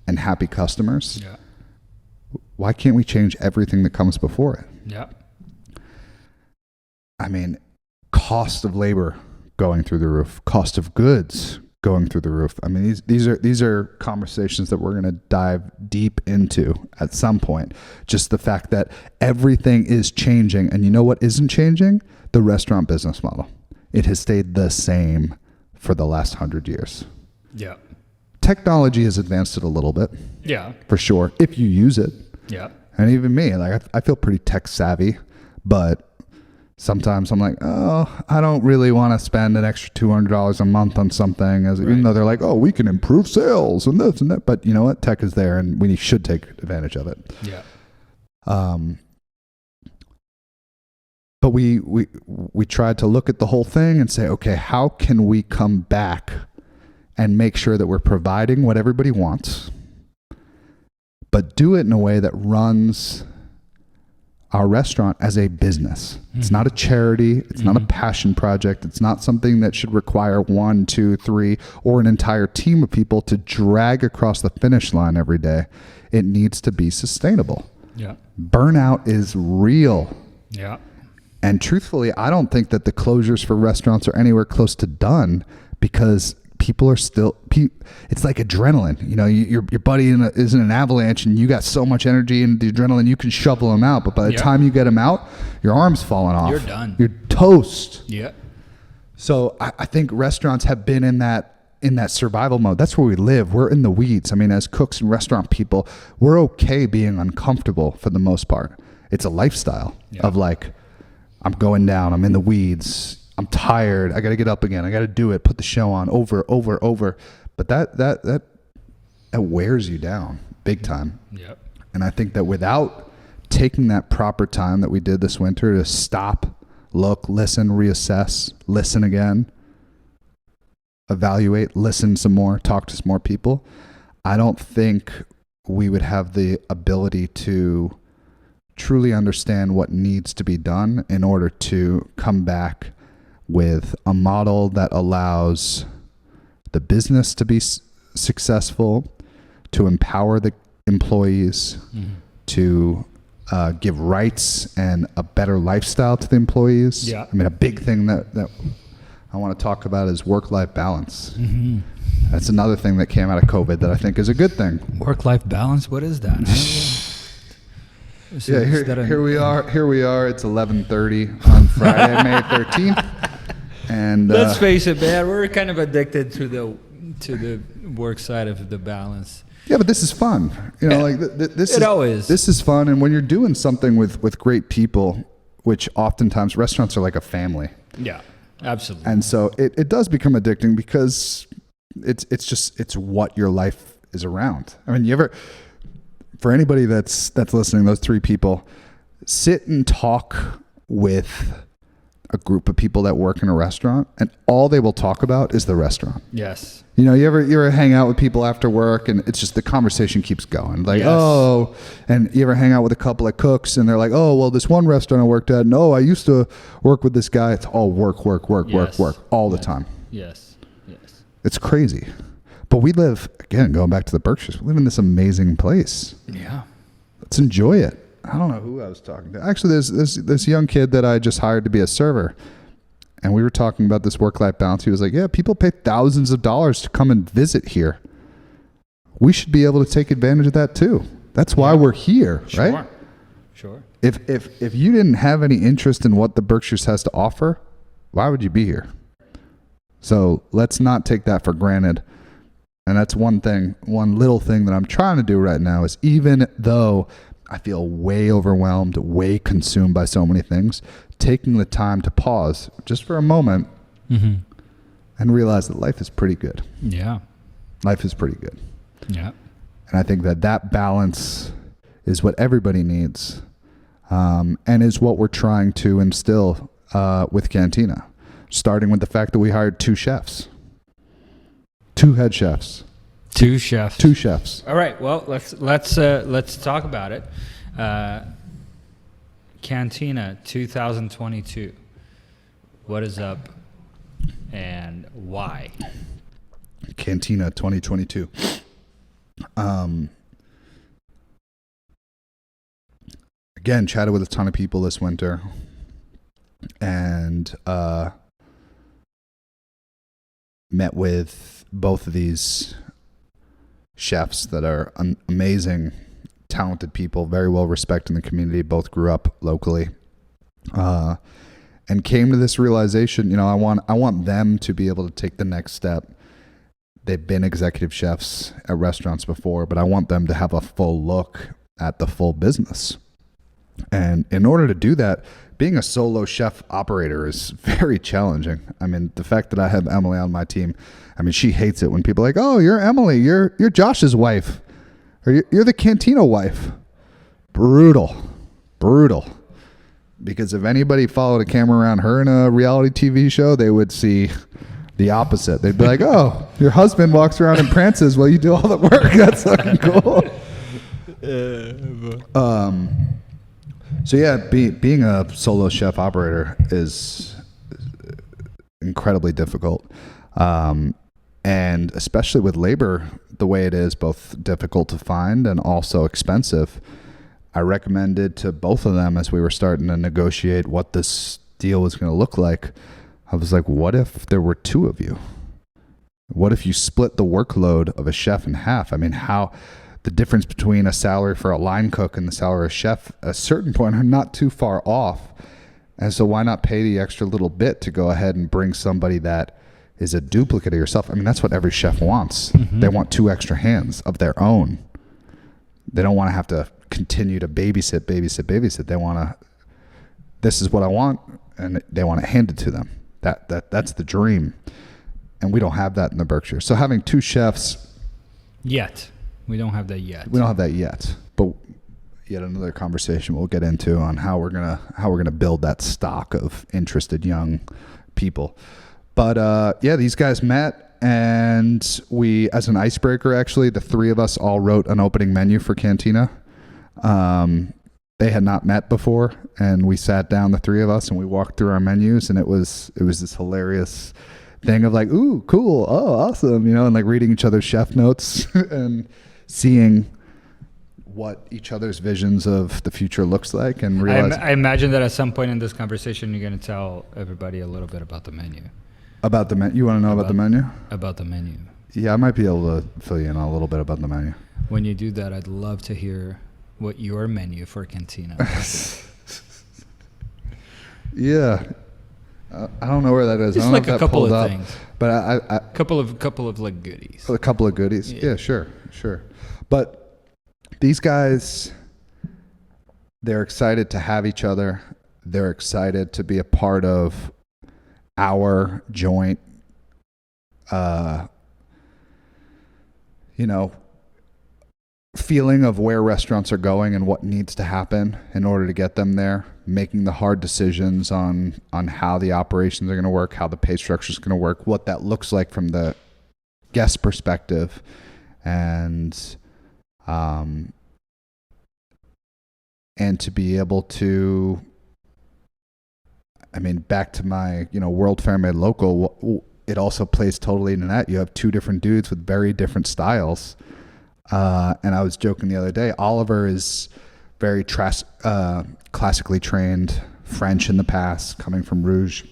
and happy customers, why can't we change everything that comes before it? Yeah. I mean, cost of labor going through the roof, cost of goods going through the roof. I mean, these are conversations that we're going to dive deep into at some point. Just the fact that everything is changing, and you know what isn't changing? The restaurant business model. It has stayed the same for the last 100 years. Yeah. Technology has advanced it a little bit. Yeah. For sure. If you use it. Yeah. And even me, like, I feel pretty tech savvy, but sometimes I'm like, oh, I don't really want to spend an extra $200 a month on something, even though they're like, oh, we can improve sales and this and that. But you know what? Tech is there, and we should take advantage of it. Yeah. But we tried to look at the whole thing and say, okay, how can we come back and make sure that we're providing what everybody wants, but do it in a way that runs our restaurant as a business. Mm-hmm. It's not a charity. It's not a passion project. It's not something that should require 1, 2, 3, or an entire team of people to drag across the finish line every day. It needs to be sustainable. Yeah. Burnout is real. Yeah. And truthfully, I don't think that the closures for restaurants are anywhere close to done, because people are still, it's like adrenaline. You know, your buddy is in an avalanche and you got so much energy and the adrenaline, you can shovel him out. But by the time you get him out, your arm's falling off. You're done. You're toast. Yeah. So I think restaurants have been in that survival mode. That's where we live. We're in the weeds. I mean, as cooks and restaurant people, we're okay being uncomfortable for the most part. It's a lifestyle of like, I'm going down. I'm in the weeds. I'm tired. I got to get up again. I got to do it. Put the show on over. But that wears you down big time. Yep. And I think that without taking that proper time that we did this winter to stop, look, listen, reassess, listen again, evaluate, listen some more, talk to some more people, I don't think we would have the ability to truly understand what needs to be done in order to come back with a model that allows the business to be successful, to empower the employees, to give rights and a better lifestyle to the employees. Yeah. I mean, a big thing that I want to talk about is work-life balance. Mm-hmm. That's another thing that came out of COVID that I think is a good thing. Work-life balance? What is that? Here we are. It's 11:30 on Friday, May 13th. And let's face it, man, we're kind of addicted to the work side of the balance. Yeah, but this is fun. You know, like this is fun. And when you're doing something with great people, which oftentimes restaurants are like a family. Yeah, absolutely. And so it does become addicting because it's what your life is around. I mean, for anybody that's listening, those 3 people, sit and talk with a group of people that work in a restaurant, and all they will talk about is the restaurant. Yes. You know, you ever hang out with people after work and it's just the conversation keeps going. Like, oh, and you ever hang out with a couple of cooks and they're like, oh, well, this one restaurant I worked at, no, I used to work with this guy. It's all work all the time. Yes. It's crazy. But we live, again, going back to the Berkshires, we live in this amazing place. Yeah. Let's enjoy it. I don't know who I was talking to. Actually, there's this young kid that I just hired to be a server. And we were talking about this work-life balance. He was like, yeah, people pay thousands of dollars to come and visit here. We should be able to take advantage of that too. That's why we're here, right? Sure. If you didn't have any interest in what the Berkshires has to offer, why would you be here? So let's not take that for granted. And that's one little thing that I'm trying to do right now is, even though I feel way overwhelmed, way consumed by so many things, taking the time to pause just for a moment and realize that life is pretty good. Yeah. Life is pretty good. Yeah. And I think that balance is what everybody needs, and is what we're trying to instill with Cantina, starting with the fact that we hired 2 chefs. 2 head chefs. 2 chefs. 2 chefs. All right. Well, let's talk about it. Cantina 2022. What is up and why? Cantina 2022. Again, chatted with a ton of people this winter, and met with both of these chefs that are amazing, talented people, very well respected in the community. Both grew up locally, and came to this realization. You know, I want them to be able to take the next step. They've been executive chefs at restaurants before, but I want them to have a full look at the full business. And in order to do that, being a solo chef operator is very challenging. I mean, the fact that I have Emily on my team, I mean, she hates it when people are like, oh, you're Emily, you're Josh's wife, or you're the Cantina wife. Brutal. Because if anybody followed a camera around her in a reality TV show, they would see the opposite. They'd be like, oh, your husband walks around and prances while you do all the work. That's fucking cool. So yeah, being a solo chef operator is incredibly difficult. And especially with labor, the way it is, both difficult to find and also expensive. I recommended to both of them as we were starting to negotiate what this deal was going to look like. I was like, what if there were two of you? What if you split the workload of a chef in half? I mean, how the difference between a salary for a line cook and the salary of a chef at a certain point are not too far off. And so why not pay the extra little bit to go ahead and bring somebody that is a duplicate of yourself? I mean, that's what every chef wants. Mm-hmm. They want 2 extra hands of their own. They don't want to have to continue to babysit. They want to, this is what I want, and they want it handed to them. That's the dream. And we don't have that in the Berkshire. So having 2 chefs. Yet. We don't have that yet. We don't have that yet. But yet another conversation we'll get into on how we're gonna build that stock of interested young people. But yeah, these guys met, and we, as an icebreaker, actually, the 3 of us all wrote an opening menu for Cantina. They had not met before, and we sat down, the 3 of us, and we walked through our menus, and it was this hilarious thing of like, ooh, cool, oh, awesome, and like reading each other's chef notes and seeing what each other's visions of the future looks like, and realize. I imagine that at some point in this conversation, you're going to tell everybody a little bit about the menu. About the menu? You want to know about the menu? About the menu. Yeah, I might be able to fill you in on a little bit about the menu. When you do that, I'd love to hear what your menu for Cantina is. Yeah. I don't know where that is. Just I don't like know if a couple of up, things. But I couple of like goodies. A couple of goodies. Yeah, sure. But these guys, they're excited to have each other. They're excited to be a part of our joint, feeling of where restaurants are going and what needs to happen in order to get them there, making the hard decisions on how the operations are going to work, how the pay structure is going to work, what that looks like from the guest perspective, and to be able to, I mean, back to my, World Fair Made Local, it also plays totally into that. You have 2 different dudes with very different styles. And I was joking the other day, Oliver is very classically trained, French in the past, coming from Rouge.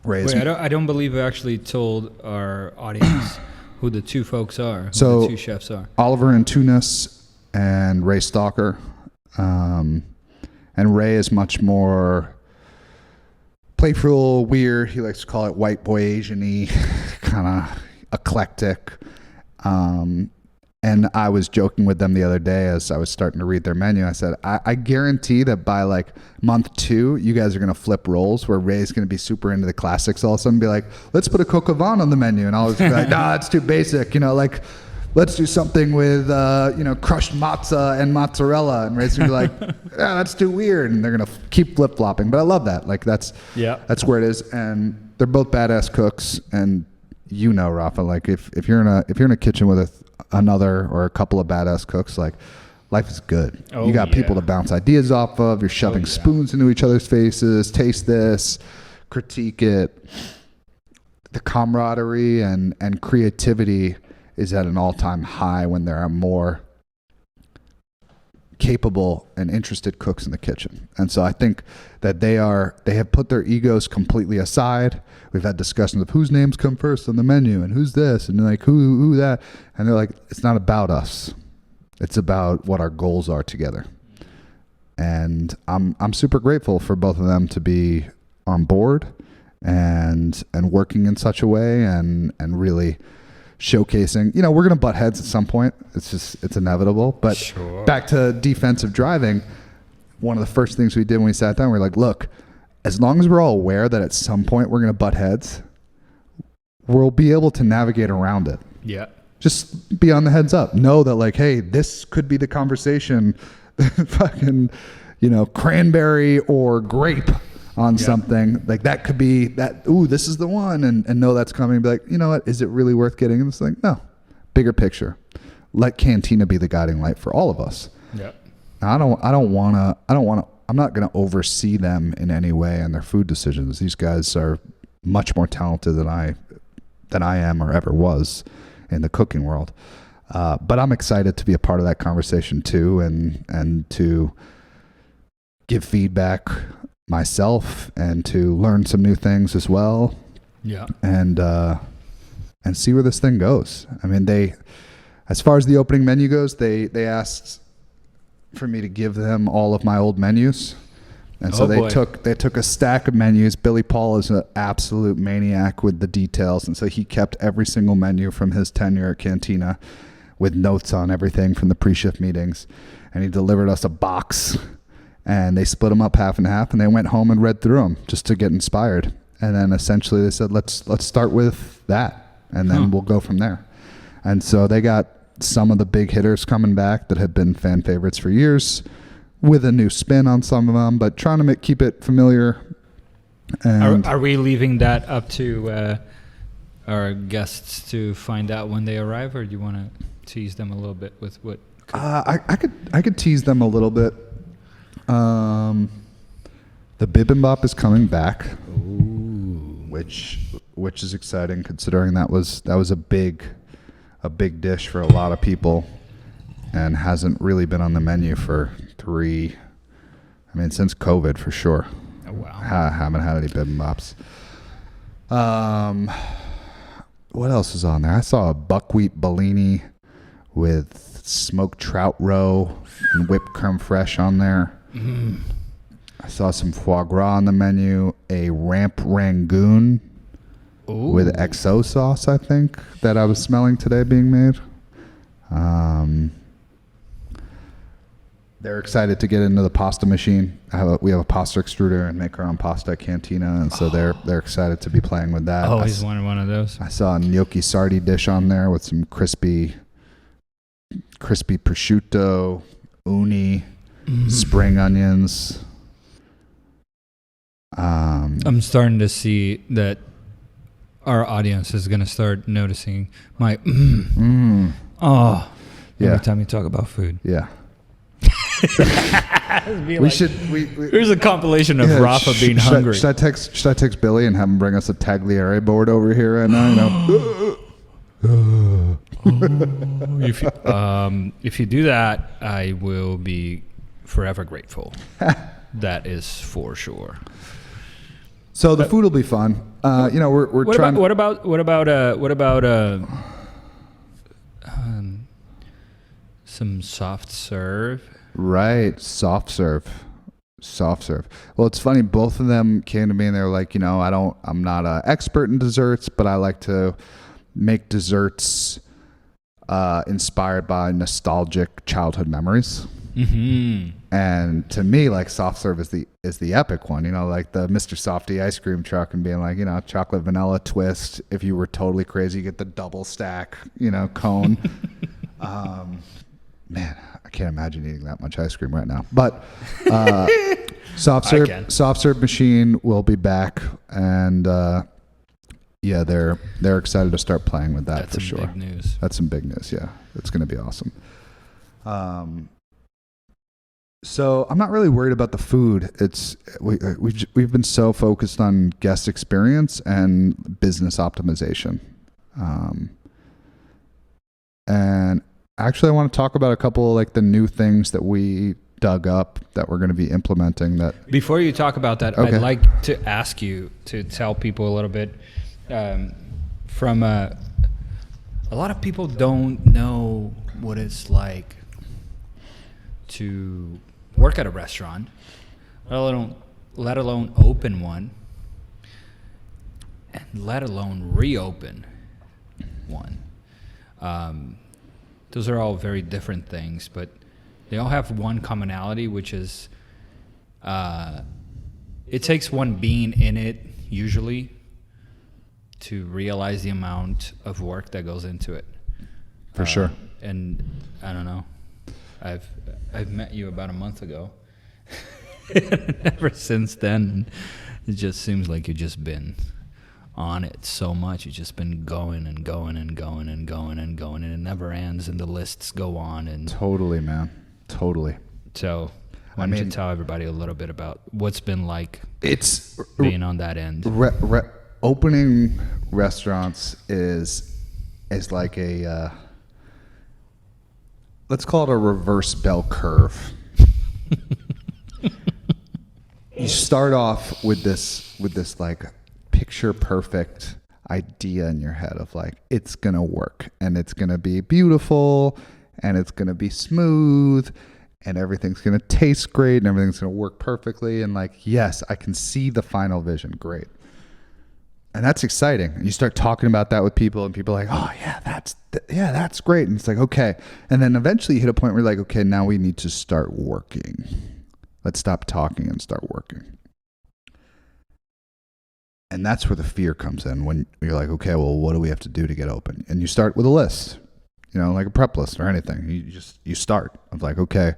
Wait, I don't believe we actually told our audience who the 2 folks are, who the 2 chefs are. Oliver in Tunis and Ray Stalker. And Ray is much more playful, weird. He likes to call it white boy Asian-y, kind of eclectic. And I was joking with them the other day as I was starting to read their menu. I said, I guarantee that by like month 2, you guys are going to flip roles where Ray's going to be super into the classics all of a sudden, be like, let's put a coq au vin on the menu. And I'll just be like, nah, it's too basic. Like, let's do something with, crushed matzah and mozzarella. And Ray's going to be like, yeah, that's too weird. And they're going to keep flip-flopping. But I love that. Like, that's where it is. And they're both badass cooks. And Rafa, like if you're in a kitchen with another or a couple of badass cooks, like life is good. You got people to bounce ideas off of. You're shoving spoons into each other's faces. Taste this, critique it. The camaraderie and creativity is at an all-time high when there are more capable and interested cooks in the kitchen. And so I think that they have put their egos completely aside. We've had discussions of whose names come first on the menu and who's this and like who that. And they're like, it's not about us. It's about what our goals are together. And I'm super grateful for both of them to be on board and working in such a way and really showcasing, we're going to butt heads at some point. It's inevitable. But Back to defensive driving, one of the first things we did when we sat down, we were like, look, as long as we're all aware that at some point we're going to butt heads, we'll be able to navigate around it. Yeah. Just be on the heads up. Know that, like, hey, this could be the conversation, fucking, cranberry or grape on something. Like, that could be that, ooh, this is the one. And know that's coming. Be like, you know what? Is it really worth getting in this thing? No. Bigger picture. Let Cantina be the guiding light for all of us. Yeah. I'm not going to oversee them in any way and their food decisions. These guys are much more talented than I am or ever was in the cooking world. But I'm excited to be a part of that conversation too, and to give feedback myself and to learn some new things as well. Yeah. And see where this thing goes. I mean, as far as the opening menu goes, they asked for me to give them all of my old menus. And so they took a stack of menus. Billy Paul is an absolute maniac with the details. And so he kept every single menu from his tenure at Cantina with notes on everything from the pre-shift meetings. And he delivered us a box, and they split them up half and half, and they went home and read through them just to get inspired. And then essentially they said, let's start with that, and then we'll go from there. And so they got some of the big hitters coming back that have been fan favorites for years, with a new spin on some of them, but trying to keep it familiar. And Are we leaving that up to our guests to find out when they arrive, or do you want to tease them a little bit with what? I could tease them a little bit. The Bibimbap is coming back. Ooh. which is exciting, considering that was a big dish for a lot of people, and hasn't really been on the menu since COVID for sure. Oh, wow. Haven't had any bibimbaps. What else is on there? I saw a buckwheat Bellini with smoked trout roe and whipped creme fraiche on there. Mm. I saw some foie gras on the menu, a ramp rangoon with XO sauce, I think, that I was smelling today being made. They're excited to get into the pasta machine. We have a pasta extruder and make our own pasta at Cantina, and so they're excited to be playing with that. Always wanted one of those. I saw a gnocchi sardi dish on there with some crispy prosciutto, uni, spring onions. I'm starting to see that our audience is going to start noticing my every time you talk about food. Yeah. Here's a compilation of Rafa being hungry. Should I text Billy and have him bring us a tagliere board over here right now? If you do that, I will be forever grateful. That is for sure. So the food will be fun. We're trying. What about some soft serve? Right, soft serve. Well, it's funny. Both of them came to me and they were like, I'm not an expert in desserts, but I like to make desserts inspired by nostalgic childhood memories. Mm-hmm. And to me, like, soft serve is the epic one. Like the Mr. Softy ice cream truck, and being like, chocolate vanilla twist. If you were totally crazy, you get the double stack, cone. Man, I can't imagine eating that much ice cream right now. But soft serve machine will be back, and they're excited to start playing with that. That's for sure. Big news. That's some big news. Yeah, it's going to be awesome. So I'm not really worried about the food. We've been so focused on guest experience and business optimization, and actually I want to talk about a couple of, like, the new things that we dug up that we're going to be implementing. That before you talk about that, okay. I'd like to ask you to tell people a little bit. From a lot of people don't know what it's like to work at a restaurant, let alone open one, and let alone reopen one. Those are all very different things, but they all have one commonality, which is it takes one being in it usually to realize the amount of work that goes into it. For sure. And I don't know. I've met you about a month ago. Ever since then, it just seems like you've just been on it so much. You've just been going and going and going and going and going, and it never ends, and the lists go on. And Totally, man. Totally. so why don't you tell everybody a little bit about what's been like It's being on that end? opening restaurants is like a let's call it a reverse bell curve. You start off with this like picture perfect idea in your head of like it's gonna work and it's gonna be beautiful and it's gonna be smooth and everything's gonna taste great and everything's gonna work perfectly, and like, yes, I can see the final vision. Great. And that's exciting. And you start talking about that with people, and people are like, oh yeah, that's great. And it's like, okay. And then eventually you hit a point where you're like, okay, now we need to start working. Let's stop talking and start working. And that's where the fear comes in, when you're like, okay, well, what do we have to do to get open? And you start with a list, like a prep list or anything. You start of like, okay,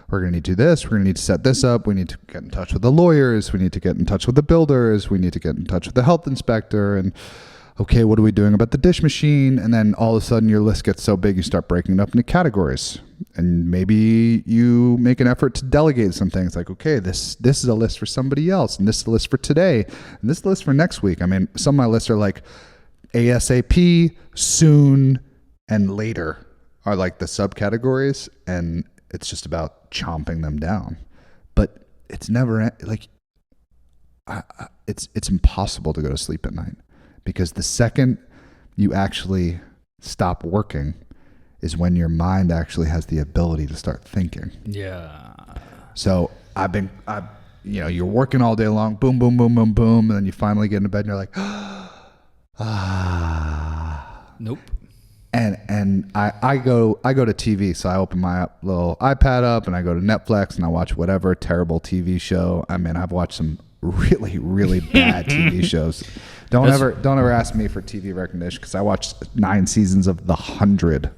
we're going to need to do this. We're going to need to set this up. We need to get in touch with the lawyers. We need to get in touch with the builders. We need to get in touch with the health inspector. And okay, what are we doing about the dish machine? And then all of a sudden your list gets so big, you start breaking it up into categories. And maybe you make an effort to delegate some things like, okay, this is a list for somebody else, and this is a list for today, and this is a list for next week. I mean, some of my lists are like ASAP, soon, and later are like the subcategories, and it's just about chomping them down. But it's never like it's impossible to go to sleep at night, because the second you actually stop working is when your mind actually has the ability to start thinking. Yeah. So you're working all day long, boom, boom, boom, boom, boom, and then you finally get into bed and you're like, Nope. And I go to TV, so I open my little iPad up and I go to Netflix and I watch whatever terrible TV show. I mean, I've watched some really, really bad TV shows. Don't ever ask me for TV recognition, because I watched 9 seasons of The 100.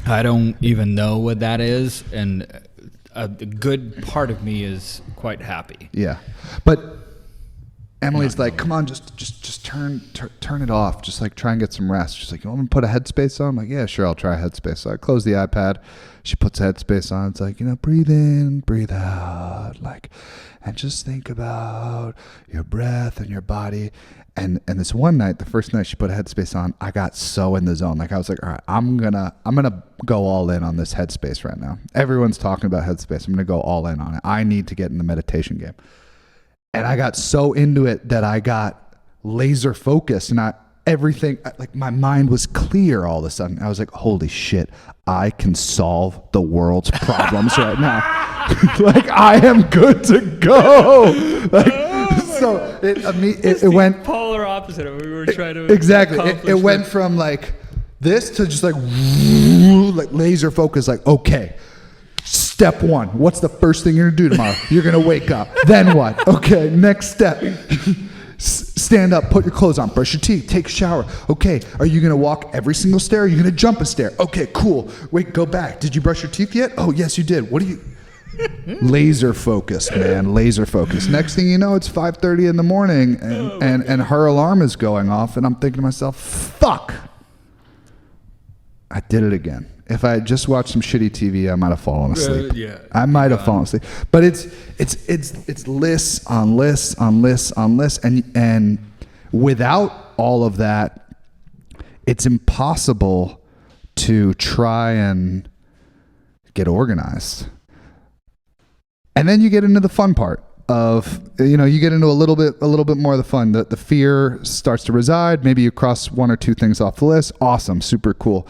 I don't even know what that is, and a good part of me is quite happy. Yeah, but Emily's like, come on, just turn it off. Just like try and get some rest. She's like, you want me to put a headspace on? I'm like, yeah, sure, I'll try a headspace. So I close the iPad. She puts a headspace on. It's like, breathe in, breathe out, like, and just think about your breath and your body. And this one night, the first night she put a headspace on, I got so in the zone. Like I was like, all right, I'm gonna go all in on this headspace right now. Everyone's talking about headspace. I'm gonna go all in on it. I need to get in the meditation game. And I got so into it that I got laser focused, and everything, like my mind was clear all of a sudden. I was like, holy shit, I can solve the world's problems right now. Like, I am good to go. Like, so it went polar opposite of what we were trying to exactly. It went from like this to just like laser focus. Like, okay, step 1. What's the first thing you're gonna do tomorrow? You're gonna wake up. Then what? Okay, next step. Stand up, put your clothes on, brush your teeth, take a shower. Okay, are you gonna walk every single stair? Are you gonna jump a stair? Okay, cool. Wait, go back. Did you brush your teeth yet? Oh, yes, you did. What do you... Laser focused, man. Laser focused. Next thing you know, it's 5:30 in the morning, and her alarm is going off, and I'm thinking to myself, fuck, I did it again. If I had just watched some shitty TV, I might have fallen asleep. I might have fallen asleep. But it's lists on lists on lists on lists, and without all of that, it's impossible to try and get organized. And then you get into the fun part of, you get into a little bit more of the fun. The fear starts to reside. Maybe you cross 1 or 2 things off the list. Awesome, super cool.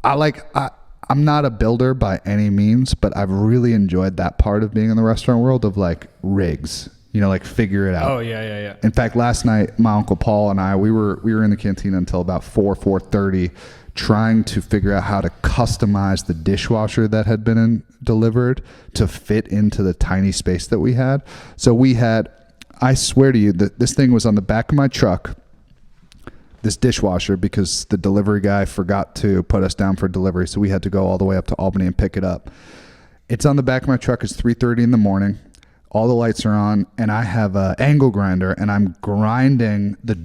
I'm not a builder by any means, but I've really enjoyed that part of being in the restaurant world of like rigs, like figure it out. Oh yeah. In fact, last night, my Uncle Paul and I, we were in the Cantina until about 4:30, trying to figure out how to customize the dishwasher that had been delivered to fit into the tiny space that we had. So we had, I swear to you, that this thing was on the back of my truck, this dishwasher, because the delivery guy forgot to put us down for delivery. So we had to go all the way up to Albany and pick it up. It's on the back of my truck. It's 3:30 in the morning. All the lights are on, and I have an angle grinder, and I'm grinding the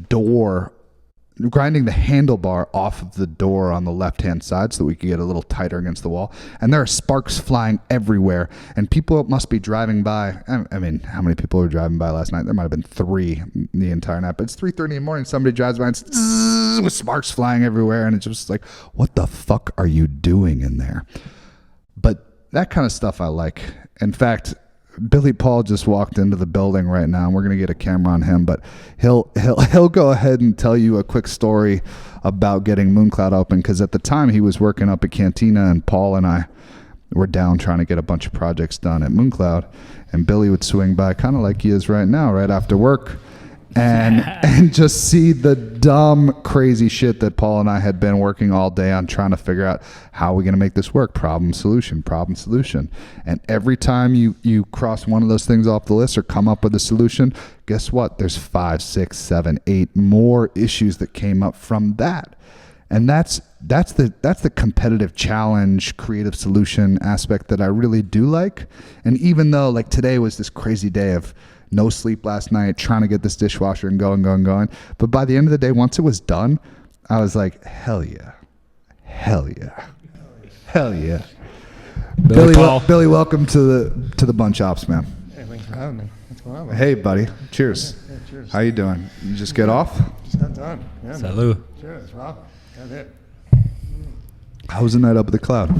handlebar off of the door on the left-hand side so that we could get a little tighter against the wall. And there are sparks flying everywhere, and people must be driving by. I mean, how many people were driving by last night? There might have been 3 the entire night, but it's 3:30 in the morning. Somebody drives by and it's zzz, with sparks flying everywhere, and it's just like, what the fuck are you doing in there? But that kind of stuff I like. In fact, Billy Paul just walked into the building right now, and we're going to get a camera on him, but he'll go ahead and tell you a quick story about getting Mooncloud open, because at the time he was working up at Cantina, and Paul and I were down trying to get a bunch of projects done at Mooncloud, and Billy would swing by kind of like he is right now, right after work, and just see the dumb, crazy shit that Paul and I had been working all day on, trying to figure out how we're going to make this work. Problem, solution. And every time you cross one of those things off the list or come up with a solution, guess what? There's 5, 6, 7, 8 more issues that came up from that. And that's the competitive challenge, creative solution aspect that I really do like. And even though like today was this crazy day of no sleep last night, trying to get this dishwasher and going. But by the end of the day, once it was done, I was like, hell yeah. Billy, welcome to the Bunch Ops, man. Hey, thanks for having me. What's going on, man? Hey, buddy. Cheers. Yeah, cheers. How you doing? You just get off? Just got done. Yeah, Salud. man. Cheers, Rob. Got it. How was the night up at the Cloud?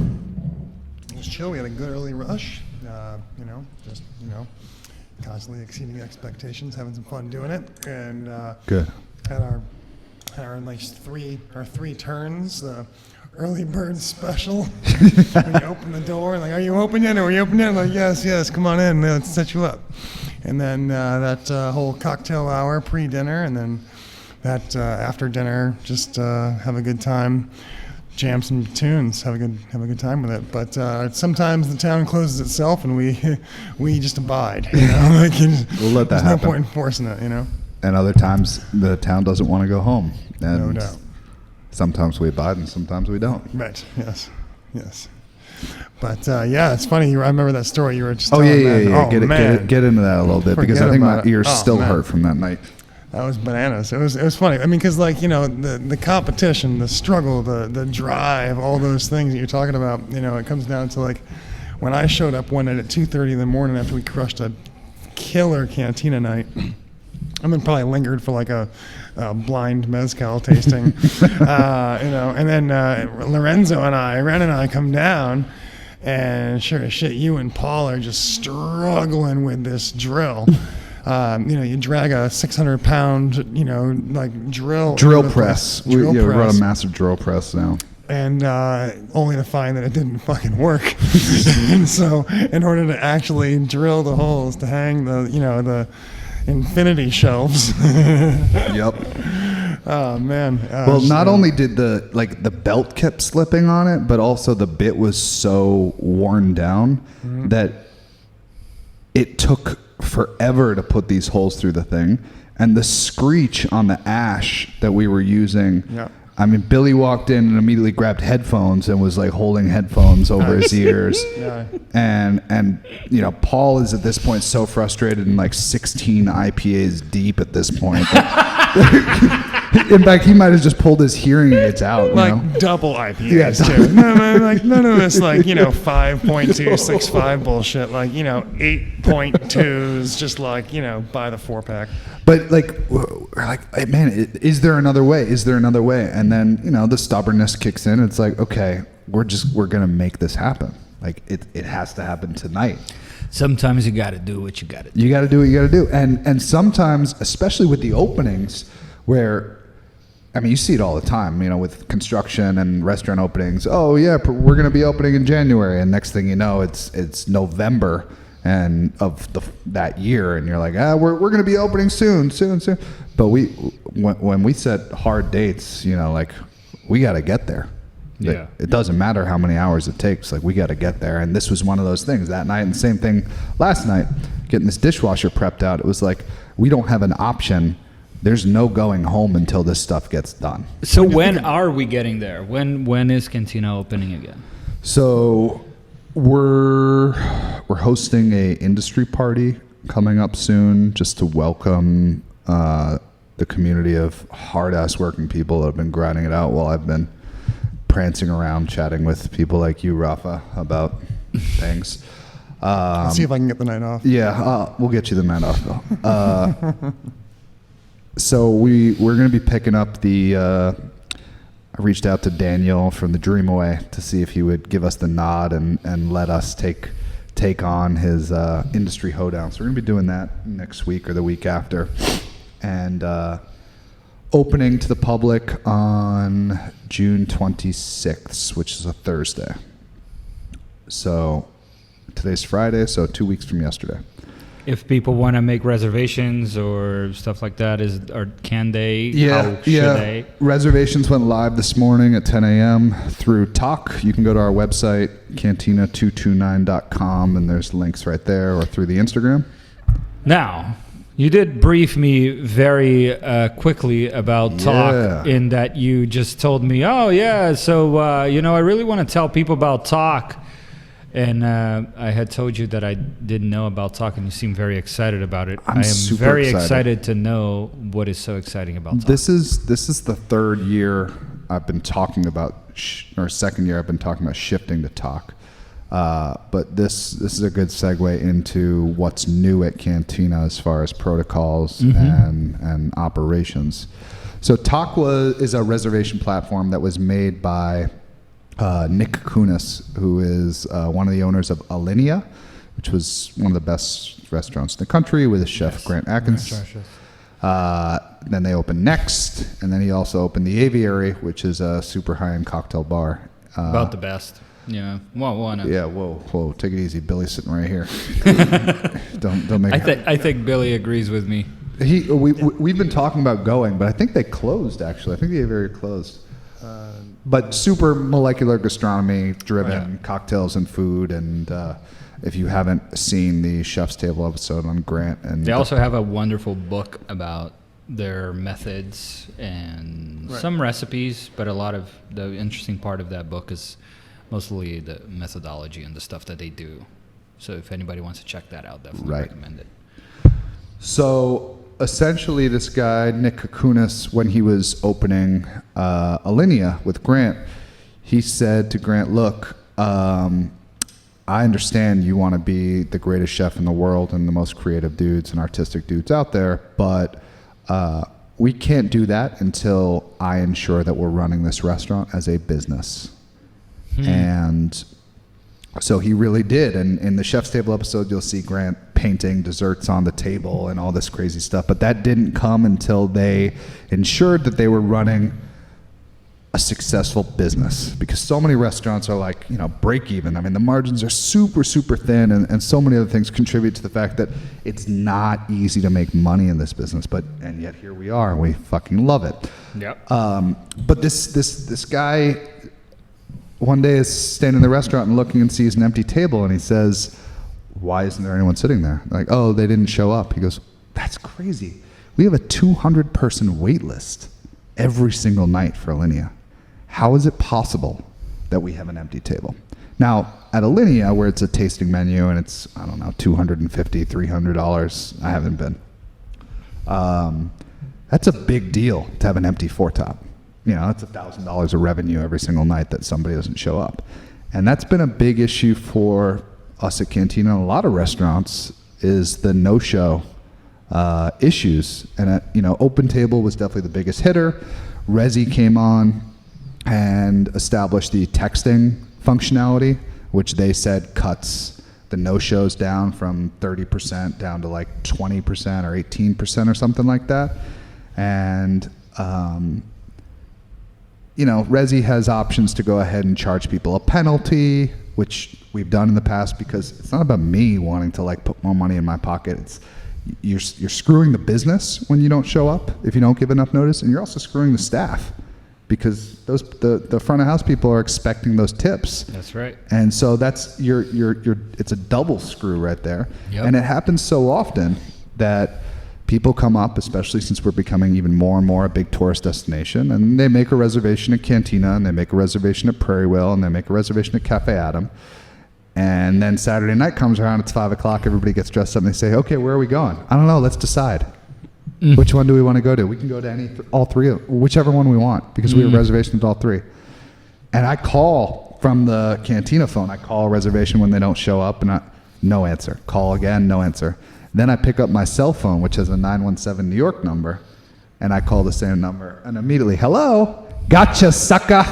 It was chill. We had a good early rush. Constantly exceeding expectations, having some fun doing it, and Good. had our like three turns. The early bird special. When you open the door, like, are you open yet? Are you open yet? Like, yes, come on in. Let's set you up. And then that whole cocktail hour pre-dinner, and then that after dinner, just have a good time. Jam some tunes, have a good time with it. But sometimes the town closes itself, and we just abide. You know, like, We'll let that there's happen. no point in forcing it. You know. And other times the town doesn't want to go home. And No doubt. Sometimes we abide and sometimes we don't. Right. Yes. But yeah, it's funny. I remember that story you were just. Oh telling, yeah. man. Oh, man. Get into that a little bit, because Forget I think my about it. ears Oh, still man. hurt from that night. That was bananas. It was funny. I mean, because like, you know, the competition, the struggle, the drive, all those things that you're talking about. You know, it comes down to like when I showed up one night at 2:30 in the morning after we crushed a killer Cantina night. I mean, probably lingered for like a blind mezcal tasting, and then Ren and I come down, and sure as shit, you and Paul are just struggling with this drill. You drag a 600-pound, like drill Press. We run a massive drill press now. And only to find that it didn't fucking work. And so, in order to actually drill the holes to hang the infinity shelves. Yep. Oh man. Well, not only did the belt kept slipping on it, but also the bit was so worn down that it took forever to put these holes through the thing. And the screech on the ash that we were using. Yeah. I mean, Billy walked in and immediately grabbed headphones and was like holding headphones over his ears. Yeah. And Paul is at this point so frustrated and like 16 IPAs deep at this point. In fact, he might have just pulled his hearing aids out. Like double IPAs too. No, like none of this 5.265 bullshit. Like 8.2s, just buy the 4-pack. But we're like, man, is there another way? Is there another way? And then the stubbornness kicks in. It's like, okay, we're gonna make this happen. Like it has to happen tonight. Sometimes you got to do what you got to do. You got to do what you got to do. And sometimes, especially with the openings, where, I mean, you see it all the time, with construction and restaurant openings. Oh yeah, we're going to be opening in January, and next thing you know, it's November and of that year, and you're like, we're going to be opening soon. But when we set hard dates, we got to get there. Yeah. It doesn't matter how many hours it takes. Like, we got to get there. And this was one of those things that night. And the same thing last night, getting this dishwasher prepped out. It was like, we don't have an option. There's no going home until this stuff gets done. So when are we getting there? When is Cantina opening again? So we're hosting a industry party coming up soon, just to welcome the community of hard-ass working people that have been grinding it out while I've been prancing around chatting with people like you, Rafa, about things. Let's see if I can get the night off. Yeah, we'll get you the night off. So we're going to be picking up the. I reached out to Daniel from the Dream Away to see if he would give us the nod and let us take on his industry hoedown. So we're going to be doing that next week or the week after, and opening to the public on June 26th, which is a Thursday. So today's Friday, so 2 weeks from yesterday. If people want to make reservations or stuff like that, can they? Yeah, How should they? Reservations went live this morning at 10 a.m. through Talk. You can go to our website, cantina229.com, and there's links right there, or through the Instagram. Now, you did brief me very quickly about Talk, in that you just told me, oh, yeah, so, I really want to tell people about Talk. And I had told you that I didn't know about Talk, and you seem very excited about it. I am super very excited to know what is so exciting about Talk. This is the third year I've been talking about, or second year I've been talking about shifting to Talk. But this is a good segue into what's new at Cantina as far as protocols and operations. So Talk is a reservation platform that was made by Nick Kunis, who is one of the owners of Alinea, which was one of the best restaurants in the country with his chef Grant Atkins. Then they opened Next, and then he also opened the Aviary, which is a super high-end cocktail bar. About the best. Yeah. Well, why not? Yeah. Whoa. Take it easy. Billy's sitting right here. don't make. I think Billy agrees with me. We've been talking about going, but I think they closed. Actually, I think the Aviary closed. But super molecular gastronomy driven cocktails and food, and if you haven't seen the Chef's Table episode on Grant, and they also have a wonderful book about their methods and some recipes, but a lot of the interesting part of that book is mostly the methodology and the stuff that they do. So if anybody wants to check that out, definitely recommend it. So essentially, this guy, Nick Kunis, when he was opening Alinea with Grant, he said to Grant, look, I understand you want to be the greatest chef in the world and the most creative dudes and artistic dudes out there, but we can't do that until I ensure that we're running this restaurant as a business. And so he really did. And in the Chef's Table episode, you'll see Grant painting desserts on the table and all this crazy stuff. But that didn't come until they ensured that they were running a successful business. Because so many restaurants are like, break even. I mean, the margins are super, super thin. And so many other things contribute to the fact that it's not easy to make money in this business. And yet here we are. And we fucking love it. Yep. But this guy one day is standing in the restaurant and looking and sees an empty table, and he says, why isn't there anyone sitting there? Like, oh, they didn't show up. He goes, that's crazy. We have a 200-person wait list every single night for Alinea. How is it possible that we have an empty table? Now, at Alinea, where it's a tasting menu and it's, I don't know, $250, $300, I haven't been. That's a big deal to have an empty foretop. That's $1,000 of revenue every single night that somebody doesn't show up. And that's been a big issue for us at Cantina and a lot of restaurants, is the no-show issues. And, Open Table was definitely the biggest hitter. Resi came on and established the texting functionality, which they said cuts the no-shows down from 30% down to like 20% or 18% or something like that. And Resi has options to go ahead and charge people a penalty, which we've done in the past, because it's not about me wanting to like put more money in my pocket. It's you're screwing the business when you don't show up, if you don't give enough notice, and you're also screwing the staff because the front of house people are expecting those tips. That's right. And so that's it's a double screw right there. Yep. And it happens so often that people come up, especially since we're becoming even more and more a big tourist destination, and they make a reservation at Cantina, and they make a reservation at Prairie Wheel, and they make a reservation at Cafe Adam. And then Saturday night comes around, it's 5 o'clock, everybody gets dressed up, and they say, okay, where are we going? I don't know, let's decide. Which one do we want to go to? We can go to all three, whichever one we want, because we have reservations at all three. And I call from the Cantina phone. I call a reservation when they don't show up, and no answer. Call again, no answer. Then I pick up my cell phone, which has a 917 New York number, and I call the same number, and immediately, hello, gotcha, sucker.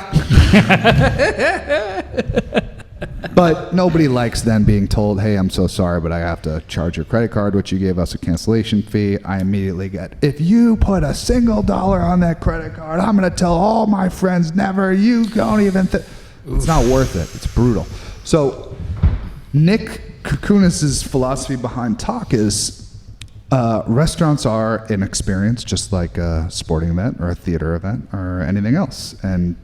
But nobody likes then being told, hey, I'm so sorry, but I have to charge your credit card, which you gave us a cancellation fee. I immediately get, if you put a single dollar on that credit card, I'm going to tell all my friends never. You don't even It's not worth it. It's brutal. So Nick Kukunis's philosophy behind Talk is restaurants are an experience just like a sporting event or a theater event or anything else. And,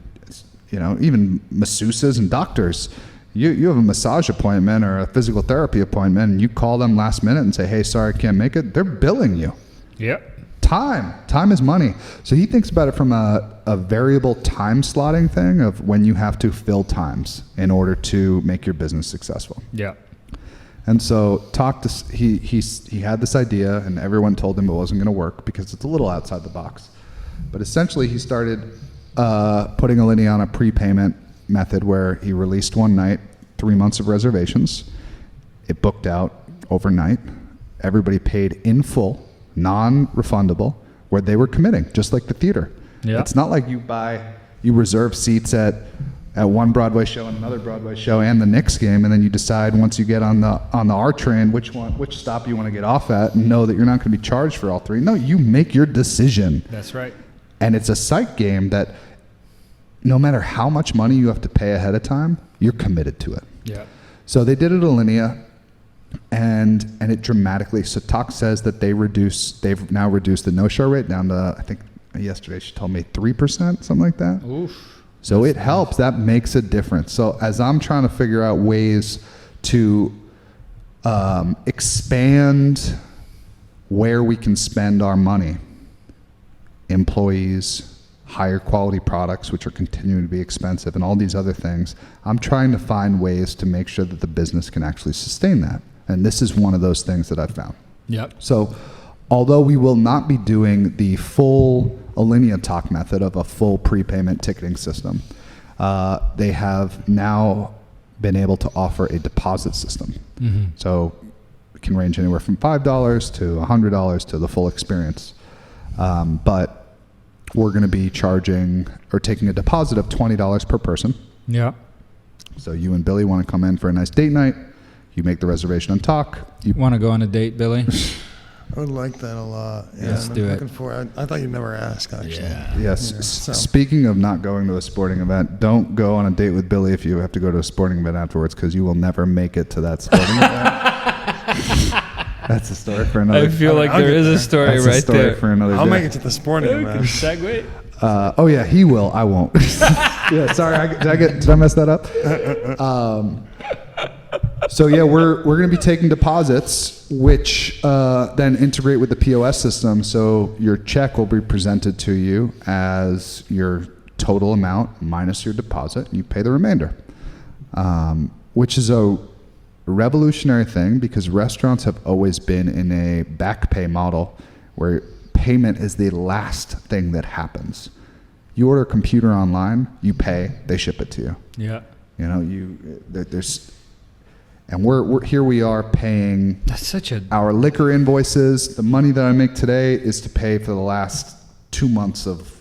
even masseuses and doctors, you have a massage appointment or a physical therapy appointment, and you call them last minute and say, hey, sorry, I can't make it. They're billing you. Yep. Time is money. So he thinks about it from a variable time slotting thing of when you have to fill times in order to make your business successful. Yeah. And so he had this idea, and everyone told him it wasn't going to work because it's a little outside the box. But essentially he started putting Alinea on a prepayment method where he released one night 3 months of reservations. It booked out overnight. Everybody paid in full, non-refundable, where they were committing, just like the theater. Yeah. It's not like you reserve seats at one Broadway show and another Broadway show and the Knicks game, and then you decide once you get on the R train which stop you want to get off at, and know that you're not going to be charged for all three. No, you make your decision. That's right. And it's a psych game that no matter how much money you have to pay ahead of time, you're committed to it. Yeah. So they did it at Alinea, and it dramatically. So Talk says that they've now reduced the no-show rate down to, I think yesterday she told me 3%, something like that. Oof. So it helps. That makes a difference. So as I'm trying to figure out ways to expand where we can spend our money, employees, higher quality products, which are continuing to be expensive, and all these other things, I'm trying to find ways to make sure that the business can actually sustain that. And this is one of those things that I've found. Yep. So although we will not be doing the full Alinea Talk method of a full prepayment ticketing system, they have now been able to offer a deposit system. Mm-hmm. So it can range anywhere from $5 to $100 to the full experience. But we're going to be charging or taking a deposit of $20 per person. Yeah. So you and Billy want to come in for a nice date night. You make the reservation on Talk. You want to go on a date, Billy? I would like that a lot. Yeah, let's do it. I thought you'd never ask, actually. Yeah. Yes. Yeah, so. Speaking of not going to a sporting event, don't go on a date with Billy if you have to go to a sporting event afterwards, because you will never make it to that sporting event. That's a story for another. I feel like there is a story That's right a story there. For another I'll day. make it to the sporting event. Segue. Oh yeah, he will. I won't. Yeah, sorry. Did I mess that up? So yeah, we're going to be taking deposits, which then integrate with the POS system. So your check will be presented to you as your total amount minus your deposit. You pay the remainder, which is a revolutionary thing because restaurants have always been in a back pay model where payment is the last thing that happens. You order a computer online, you pay, they ship it to you. Yeah. And we're here we are paying our liquor invoices. The money that I make today is to pay for the last 2 months of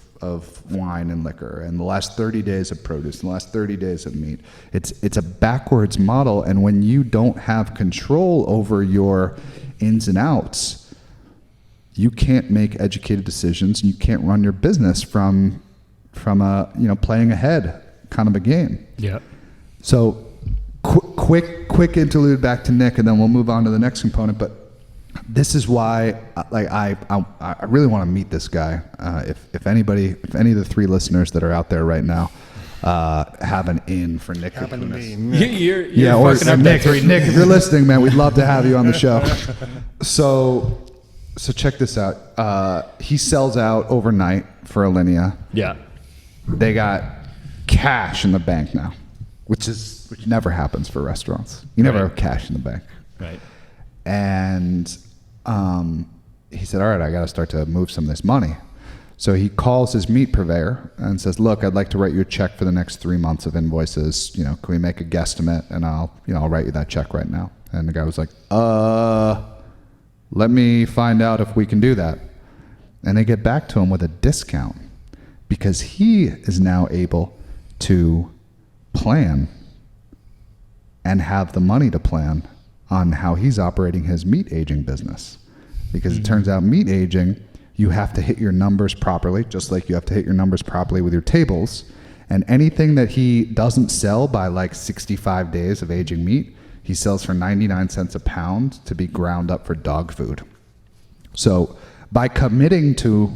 wine and liquor, and the last 30 days of produce, and the last 30 days of meat. It's a backwards model, and when you don't have control over your ins and outs, you can't make educated decisions, and you can't run your business from a playing ahead kind of a game. Yeah. So quick interlude back to Nick, and then we'll move on to the next component. But this is why, like, I really want to meet this guy. If any of the 3 listeners that are out there right now have an in for Nick. Happened to be You're or fucking up Nick, that 3. Nick, if you're listening, man, we'd love to have you on the show. So check this out. He sells out overnight for Alinea. Yeah. They got cash in the bank now, which never happens for restaurants. You never have cash in the bank. Right. And he said, all right, I got to start to move some of this money. So he calls his meat purveyor and says, look, I'd like to write you a check for the next 3 months of invoices. You know, can we make a guesstimate? And I'll write you that check right now. And the guy was like, let me find out if we can do that. And they get back to him with a discount because he is now able to plan and have the money to plan on how he's operating his meat aging business. Because it turns out meat aging, you have to hit your numbers properly, just like you have to hit your numbers properly with your tables. And anything that he doesn't sell by like 65 days of aging meat, he sells for 99 cents a pound to be ground up for dog food. So by committing to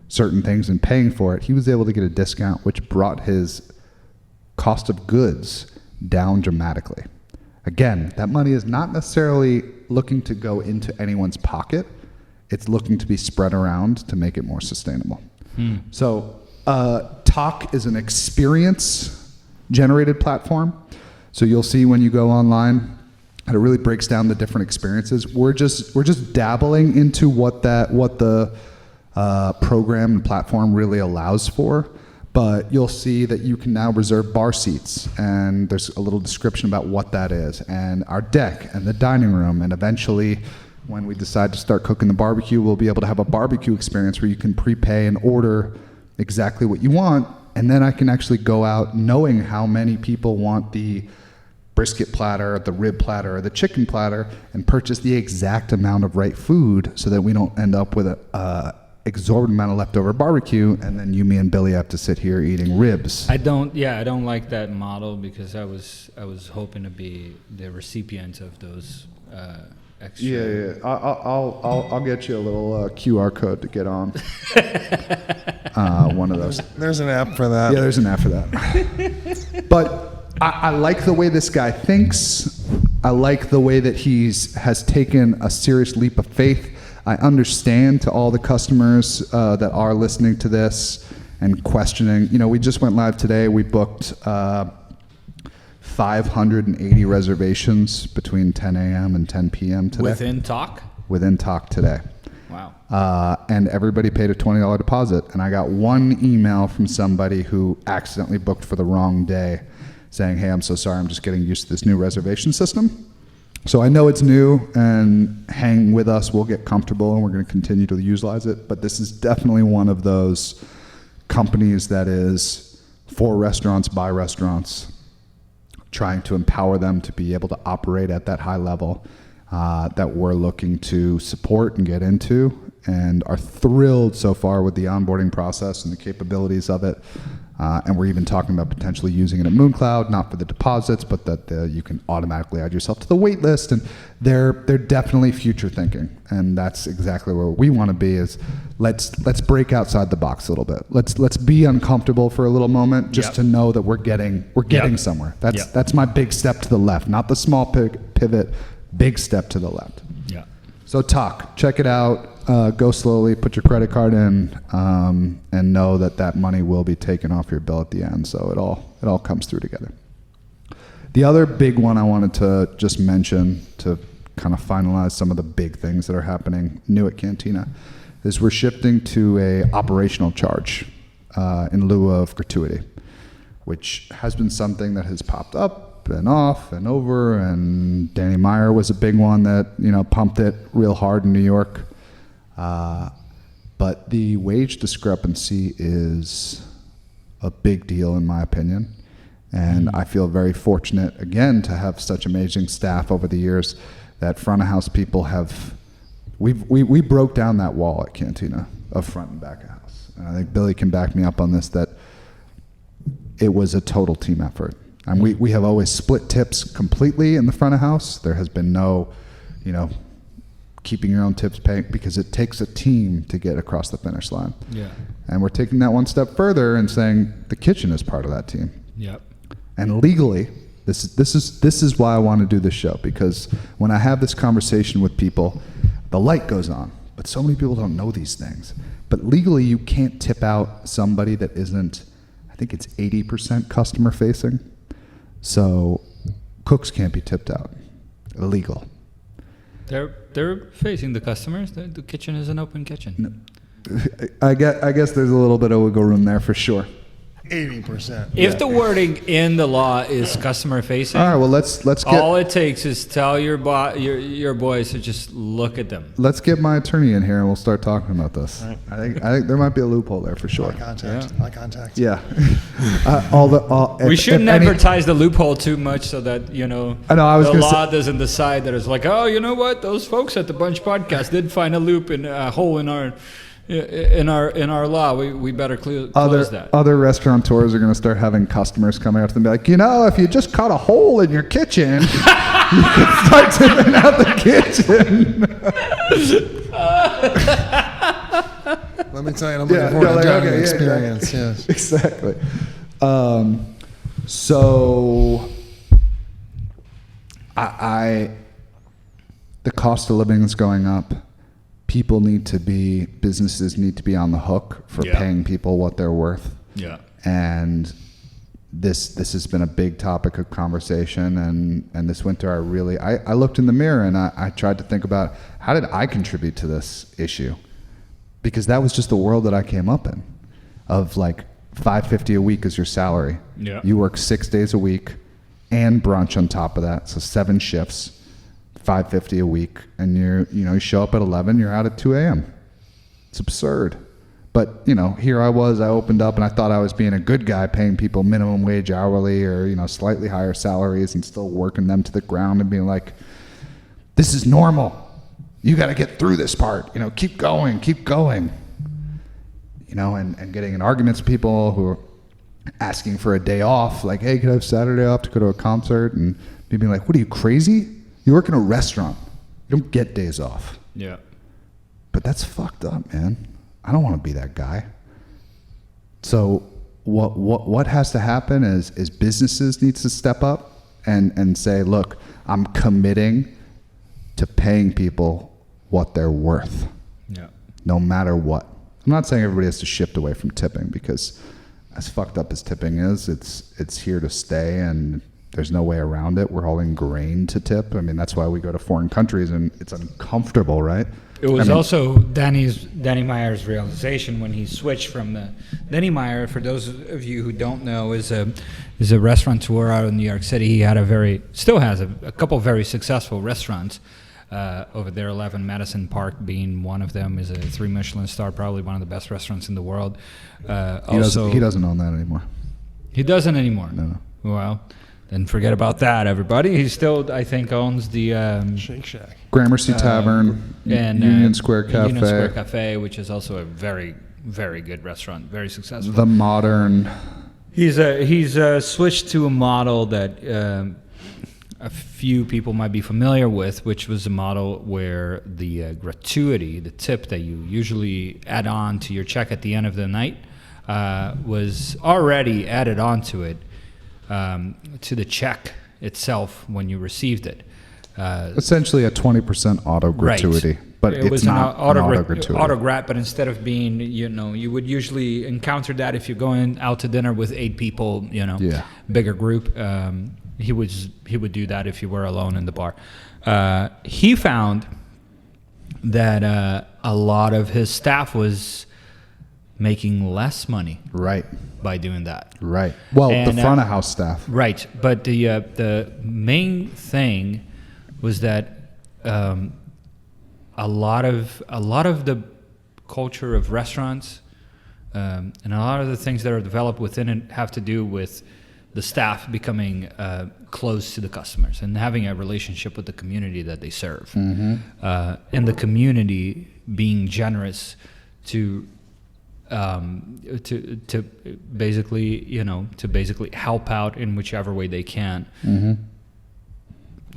certain things and paying for it, he was able to get a discount, which brought his cost of goods down dramatically. Again, that money is not necessarily looking to go into anyone's pocket. It's looking to be spread around to make it more sustainable. So Talk is an experience-generated platform. So you'll see when you go online, and it really breaks down the different experiences. We're just dabbling into what the program and platform really allows for. But you'll see that you can now reserve bar seats, and there's a little description about what that is, and our deck, and the dining room, and eventually, when we decide to start cooking the barbecue, we'll be able to have a barbecue experience where you can prepay and order exactly what you want, and then I can actually go out knowing how many people want the brisket platter, the rib platter, or the chicken platter, and purchase the exact amount of right food so that we don't end up with a exorbitant amount of leftover barbecue, and then you, me, and Billy have to sit here eating ribs. I don't like that model because I was hoping to be the recipient of those extra. Yeah. I'll get you a little QR code to get on one of those. There's an app for that. Yeah, there's an app for that. But I like the way this guy thinks. I like the way that has taken a serious leap of faith. I understand to all the customers that are listening to this and questioning. You know, we just went live today. We booked 580 reservations between 10 a.m. and 10 p.m. today. Within Talk? Within Talk today. Wow. And everybody paid a $20 deposit. And I got one email from somebody who accidentally booked for the wrong day saying, hey, I'm so sorry. I'm just getting used to this new reservation system. So I know it's new, and hang with us. We'll get comfortable, and we're going to continue to utilize it. But this is definitely one of those companies that is for restaurants, by restaurants, trying to empower them to be able to operate at that high level that we're looking to support and get into, and are thrilled so far with the onboarding process and the capabilities of it. And we're even talking about potentially using it at MoonCloud, not for the deposits, but that you can automatically add yourself to the wait list. And they're definitely future thinking, and that's exactly where we want to be. Is let's break outside the box a little bit. Let's be uncomfortable for a little moment, just to know that we're getting somewhere. That's my big step to the left, not the small pivot. Big step to the left. Yeah. So Talk, check it out. Go slowly, put your credit card in, and know that money will be taken off your bill at the end. So it all comes through together. The other big one I wanted to just mention to kind of finalize some of the big things that are happening new at Cantina is we're shifting to a operational charge in lieu of gratuity, which has been something that has popped up and off and over, and Danny Meyer was a big one that pumped it real hard in New York. But the wage discrepancy is a big deal in my opinion, and I feel very fortunate again to have such amazing staff over the years that front of house people have. We broke down that wall at Cantina of front and back of house, and I think Billy can back me up on this, that it was a total team effort. And we have always split tips completely in the front of house. There has been no, keeping your own tips paying, because it takes a team to get across the finish line. Yeah. And we're taking that one step further and saying the kitchen is part of that team. Yep. And legally, this is why I want to do this show, because when I have this conversation with people, the light goes on. But so many people don't know these things. But legally, you can't tip out somebody that isn't, I think it's 80% customer facing. So cooks can't be tipped out. Illegal. They're facing the customers. The kitchen is an open kitchen. No. I guess there's a little bit of wiggle room there for sure. 80%. If the wording in the law is customer facing, All right, well let's get all it takes is tell your boys to just look at them. let's get my attorney in here and we'll start talking about this. Right. I think there might be a loophole there for sure. Eye contact. Yeah. We shouldn't advertise the loophole too much so that I know, I was the gonna law doesn't decide that it's like, oh, you know what, those folks at the Bunch Podcast did find a loop in a hole in our law. We better close that. Other restaurateurs are going to start having customers coming up to them and be like, if you just cut a hole in your kitchen, you can start tipping out the kitchen. Let me tell you, I'm looking forward to dining experience. Yeah. Yes. Exactly. So the cost of living is going up. Businesses need to be on the hook for paying people what they're worth. Yeah. And this has been a big topic of conversation. And this winter, I looked in the mirror and I tried to think about, how did I contribute to this issue? Because that was just the world that I came up in, of like $550 a week is your salary. Yeah. You work 6 days a week and brunch on top of that. So 7 shifts. $550 a week, and you show up at 11, you're out at 2 a.m. It's absurd. But here I opened up and I thought I was being a good guy, paying people minimum wage hourly or slightly higher salaries and still working them to the ground and being like, this is normal. You got to get through this part. Keep going. And getting in arguments with people who are asking for a day off, like, hey, could I have Saturday off to go to a concert? And me being like, what are you, crazy? You work in a restaurant. You don't get days off. Yeah. But that's fucked up, man. I don't want to be that guy. So what has to happen is businesses need to step up and say, look, I'm committing to paying people what they're worth. Yeah. No matter what. I'm not saying everybody has to shift away from tipping, because as fucked up as tipping is, it's here to stay, and there's no way around it. We're all ingrained to tip. I mean, that's why we go to foreign countries and it's uncomfortable, right? It was also Danny Meyer's realization when he switched from the Danny Meyer. For those of you who don't know, is a restaurateur out in New York City. He still has a couple of very successful restaurants over there. 11 Madison Park being one of them, is a 3 Michelin star, probably one of the best restaurants in the world. He doesn't own that anymore. He doesn't anymore. No. Well, then forget about that, everybody. He still, I think, owns the Shake Shack, Gramercy Tavern, and Union Square Cafe. Union Square Cafe, which is also a very, very good restaurant, very successful. The Modern. He's switched to a model that a few people might be familiar with, which was a model where the gratuity, the tip that you usually add on to your check at the end of the night, was already added onto it. To the check itself when you received it. Essentially a 20% auto gratuity, right. but it it's was not an auto gratuity. Auto grat, but instead of being, you would usually encounter that if you're going out to dinner with 8 people, bigger group. He would do that if you were alone in the bar. He found that a lot of his staff was making less money. Right. By doing that. Right. Well, And, the front of house staff. Right. But the main thing was that a lot of the culture of restaurants and a lot of the things that are developed within it have to do with the staff becoming close to the customers and having a relationship with the community that they serve, and the community being generous to basically help out in whichever way they can.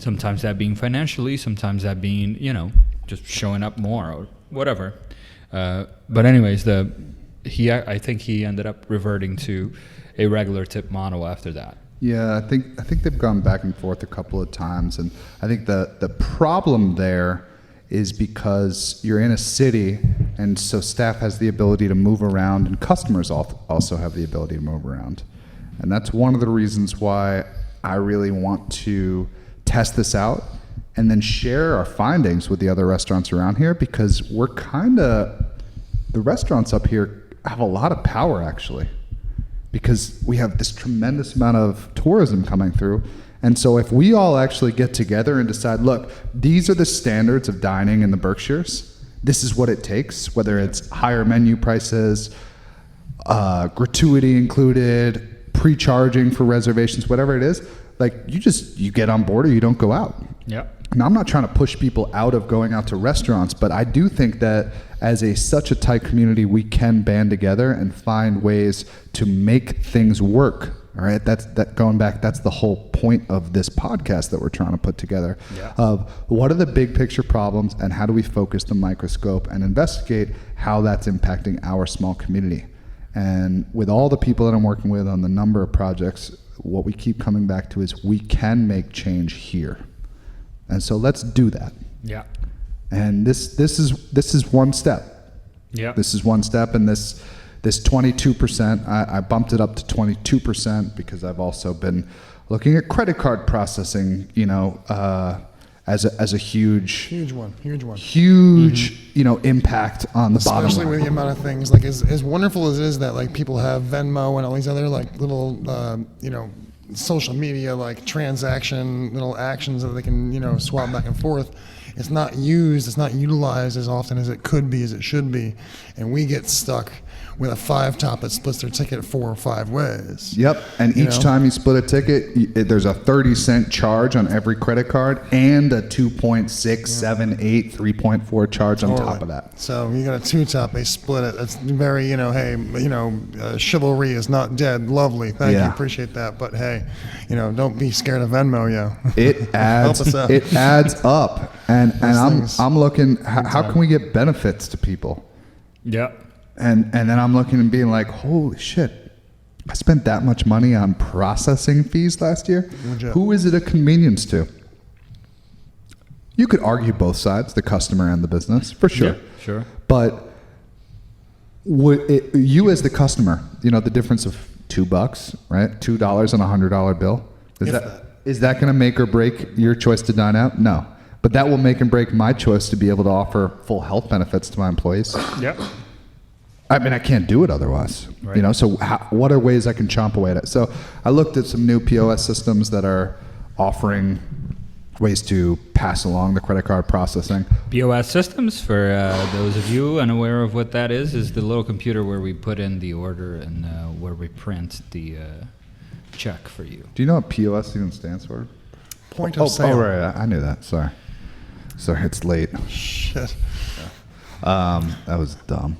Sometimes that being financially, sometimes that being just showing up more or whatever. But anyways, I think he ended up reverting to a regular tip model after that. Yeah, I think they've gone back and forth a couple of times, and I think the problem there is because you're in a city, and so staff has the ability to move around, and customers also have the ability to move around. And that's one of the reasons why I really want to test this out and then share our findings with the other restaurants around here, because the restaurants up here have a lot of power, actually, because we have this tremendous amount of tourism coming through. And so if we all actually get together and decide, look, these are the standards of dining in the Berkshires, this is what it takes, whether it's higher menu prices, gratuity included, pre-charging for reservations, whatever it is, like you get on board or you don't go out. Yeah. Now, I'm not trying to push people out of going out to restaurants, but I do think that as such a tight community, we can band together and find ways to make things work. All right, that's the whole point of this podcast that we're trying to put together. Yeah. Of what are the big picture problems and how do we focus the microscope and investigate how that's impacting our small community. And with all the people that I'm working with on the number of projects, what we keep coming back to is we can make change here. And so let's do that. Yeah. And this is one step. Yeah. This is one step, and this 22%, I bumped it up to 22% because I've also been looking at credit card processing, as a huge one, impact on the bottom line. Especially with the amount of things, like as wonderful as it is that like people have Venmo and all these other like little, social media like transaction little actions that they can, swap back and forth. It's not utilized as often as it could be, as it should be. And we get stuck with a 5-top that splits their ticket 4 or 5 ways. Yep, and each time you split a ticket, there's a 30-cent charge on every credit card and a 2.678, 3.4 charge on top of that. So you got a 2-top, they split it. That's very, chivalry is not dead. Lovely, thank you, appreciate that. But hey, don't be scared of Venmo, It adds, Help us out. It adds up, and I'm looking. How can we get benefits to people? Yeah. And then I'm looking and being like, holy shit, I spent that much money on processing fees last year. Who is it a convenience to? You could argue both sides, the customer and the business, for sure. Yeah, sure. But you as the customer, the difference of $2, right? $2 on a $100 bill. Is that going to make or break your choice to dine out? No. But that will make and break my choice to be able to offer full health benefits to my employees. Yep. I mean, I can't do it otherwise, right. So what are ways I can chomp away at it? So I looked at some new POS systems that are offering ways to pass along the credit card processing. POS systems, for those of you unaware of what that is the little computer where we put in the order and where we print the check for you. Do you know what POS even stands for? Point of sale. Oh, right. I knew that. Sorry, it's late. Shit. That was dumb.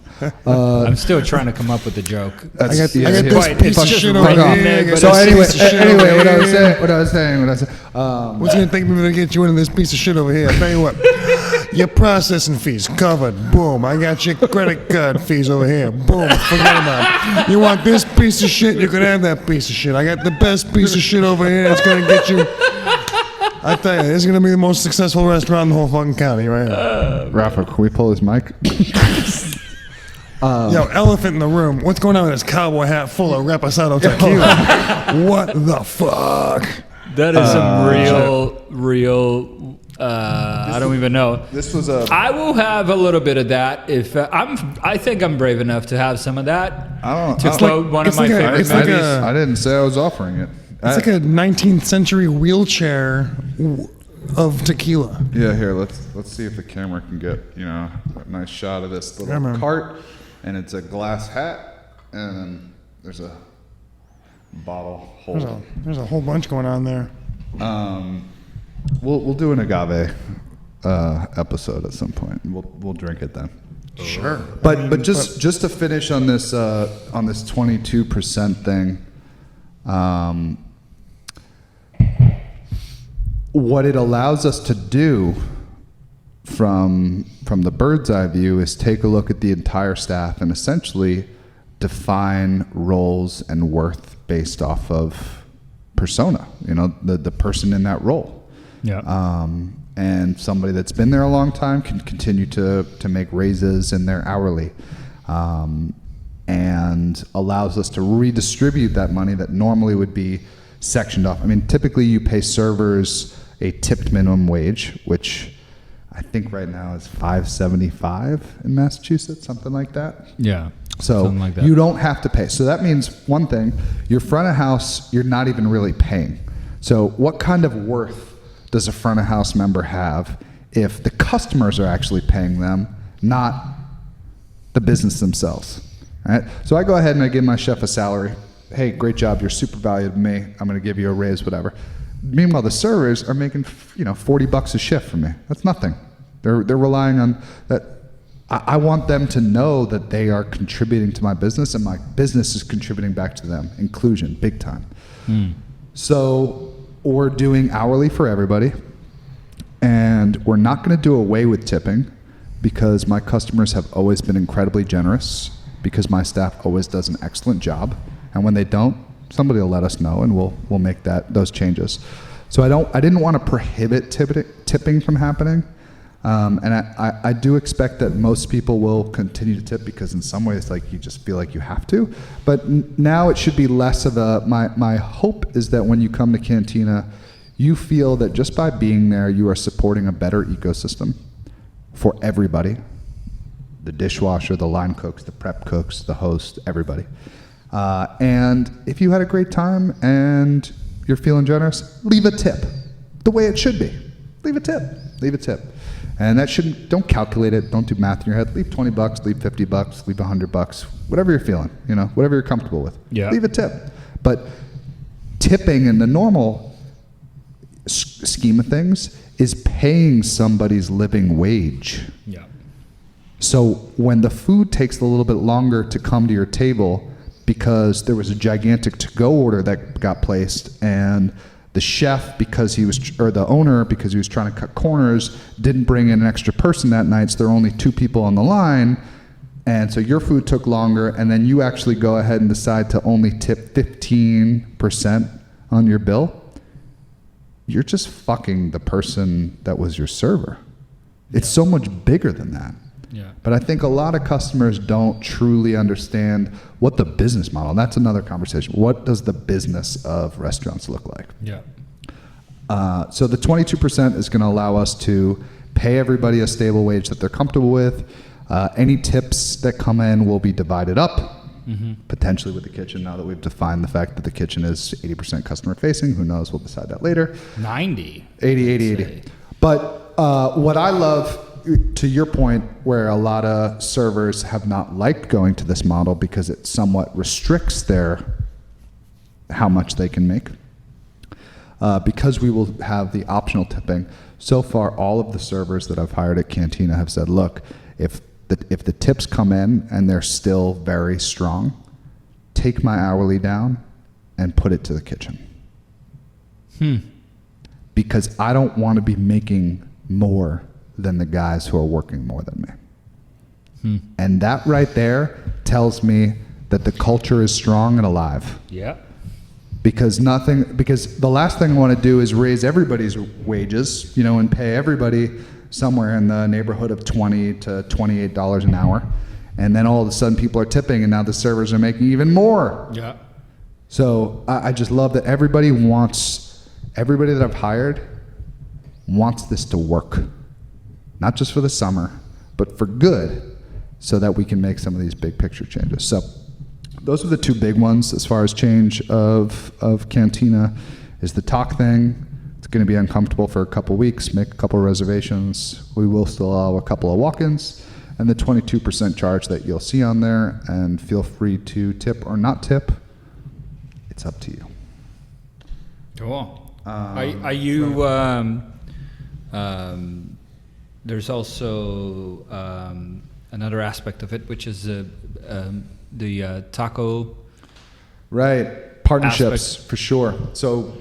I'm still trying to come up with a joke. I got It's this quite- piece it's of just shit right over in here. there, but So it's- anyway, what I was saying. What's gonna take me to get you into this piece of shit over here? I tell you what, your processing fees covered. Boom. I got your credit card fees over here. Boom. Forget about it. You want this piece of shit? You can have that piece of shit. I got the best piece of shit over here. That's gonna get you. I tell you, this is gonna be the most successful restaurant in the whole fucking county, right now. Rafa, can we pull his mic? Yo, elephant in the room. What's going on with this cowboy hat full of reposado tequila? What the fuck? That is some real. I don't even know. This was a. I will have a little bit of that if I think I'm brave enough to have some of that. I don't. To quote one of my favorite like movies. a- I didn't say I was offering it. It's like a 19th century wheelchair of tequila. Yeah, here let's see if the camera can get a nice shot of this little Camera. cart, and it's a glass hat, and then there's a bottle holder. There's a whole bunch going on there. We'll do an agave episode at some point. We'll drink it then. Sure. But just to finish on this 22% thing. What it allows us to do from the bird's eye view is take a look at the entire staff and essentially define roles and worth based off of persona, the person in that role. Yeah. And somebody that's been there a long time can continue to make raises in their hourly, and allows us to redistribute that money that normally would be sectioned off. I mean, typically you pay servers a tipped minimum wage, which I think right now is $5.75 in Massachusetts, something like that. Yeah. So like that. You don't have to pay. So that means one thing, your front of house, you're not even really paying. So what kind of worth does a front of house member have if the customers are actually paying them, not the business themselves? All right? So I go ahead and I give my chef a salary. Hey, great job. You're super valuable to me. I'm going to give you a raise, whatever. Meanwhile, the servers are making, $40 a shift from me. That's nothing. They're relying on that. I want them to know that they are contributing to my business, and my business is contributing back to them. Inclusion, big time. So we're doing hourly for everybody, and we're not going to do away with tipping because my customers have always been incredibly generous, because my staff always does an excellent job, and when they don't, somebody will let us know, and we'll make those changes. So I didn't want to prohibit tipping from happening, and I do expect that most people will continue to tip, because in some ways, like, you just feel like you have to. But now it should be less of my hope is that when you come to Cantina, you feel that just by being there, you are supporting a better ecosystem for everybody. The dishwasher, the line cooks, the prep cooks, the host, everybody. And if you had a great time and you're feeling generous, leave a tip the way it should be. Leave a tip. And don't calculate it. Don't do math in your head. Leave $20, leave $50, leave $100, whatever you're feeling, whatever you're comfortable with. Yeah. Leave a tip. But tipping in the normal scheme of things is paying somebody's living wage. Yeah. So when the food takes a little bit longer to come to your table because there was a gigantic to-go order that got placed, and the chef, or the owner, because he was trying to cut corners, didn't bring in an extra person that night, so there were only 2 people on the line, and so your food took longer, and then you actually go ahead and decide to only tip 15% on your bill, you're just fucking the person that was your server. It's so much bigger than that. Yeah. But I think a lot of customers don't truly understand what the business model, and that's another conversation. What does the business of restaurants look like? Yeah. So the 22% is going to allow us to pay everybody a stable wage that they're comfortable with. Any tips that come in will be divided up, potentially with the kitchen, now that we've defined the fact that the kitchen is 80% customer facing. Who knows? We'll decide that later. 90. 80. But what I love, to your point, where a lot of servers have not liked going to this model because it somewhat restricts how much they can make, because we will have the optional tipping. So far, all of the servers that I've hired at Cantina have said, look, if the tips come in and they're still very strong, take my hourly down and put it to the kitchen. Because I don't want to be making more than the guys who are working more than me. And that right there tells me that the culture is strong and alive. Yeah. Because the last thing I want to do is raise everybody's wages, and pay everybody somewhere in the neighborhood of $20 to $28 an hour. And then all of a sudden people are tipping, and now the servers are making even more. Yeah. So I just love that everybody that I've hired wants this to work. Not just for the summer, but for good, so that we can make some of these big picture changes. So those are the 2 big ones as far as change of Cantina. Is the talk thing. It's going to be uncomfortable for a couple weeks. Make a couple reservations. We will still allow a couple of walk-ins, and the 22% charge that you'll see on there. And feel free to tip or not tip. It's up to you. Cool. Are you? There's also another aspect of it, which is the taco. Right. Partnerships, for sure. So,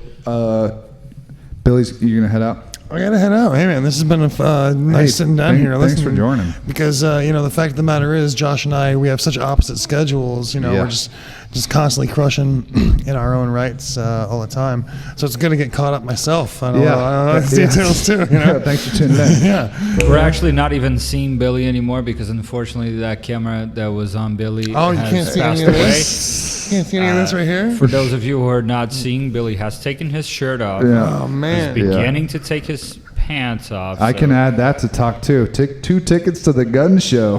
Billy's, you're going to head out? I gotta head out. Hey, man, this has been a nice sitting down here. Thanks for listening. joining. Because, the fact of the matter is, Josh and I, we have such opposite schedules. We're just constantly crushing in our own rights all the time. So it's good to get caught up myself. I don't know the details, too. Yeah, thanks for tuning in. Yeah. We're actually not even seeing Billy anymore because unfortunately that camera that was on Billy has passed away. Can't see any of this right here? For those of you who are not seeing, Billy has taken his shirt off. Yeah. Oh, man. He's beginning to take his pants off. I can add that to talk too. 2 tickets to the gun show.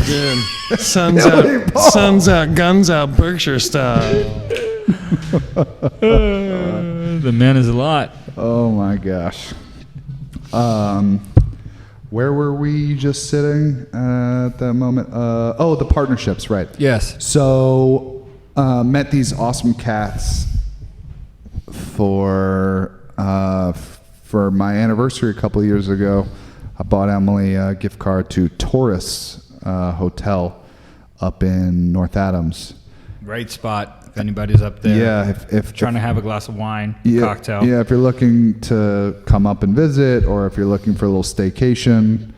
Dude, sun's out, guns out, Berkshire style. The man is a lot. Oh my gosh. Where were we just sitting at that moment? The partnerships, right. Yes. So, met these awesome cats for my anniversary a couple of years ago. I bought Emily a gift card to Taurus Hotel up in North Adams. Great spot if anybody's up there. Yeah, if trying to have a glass of wine, cocktail. Yeah, if you're looking to come up and visit, or if you're looking for a little staycation,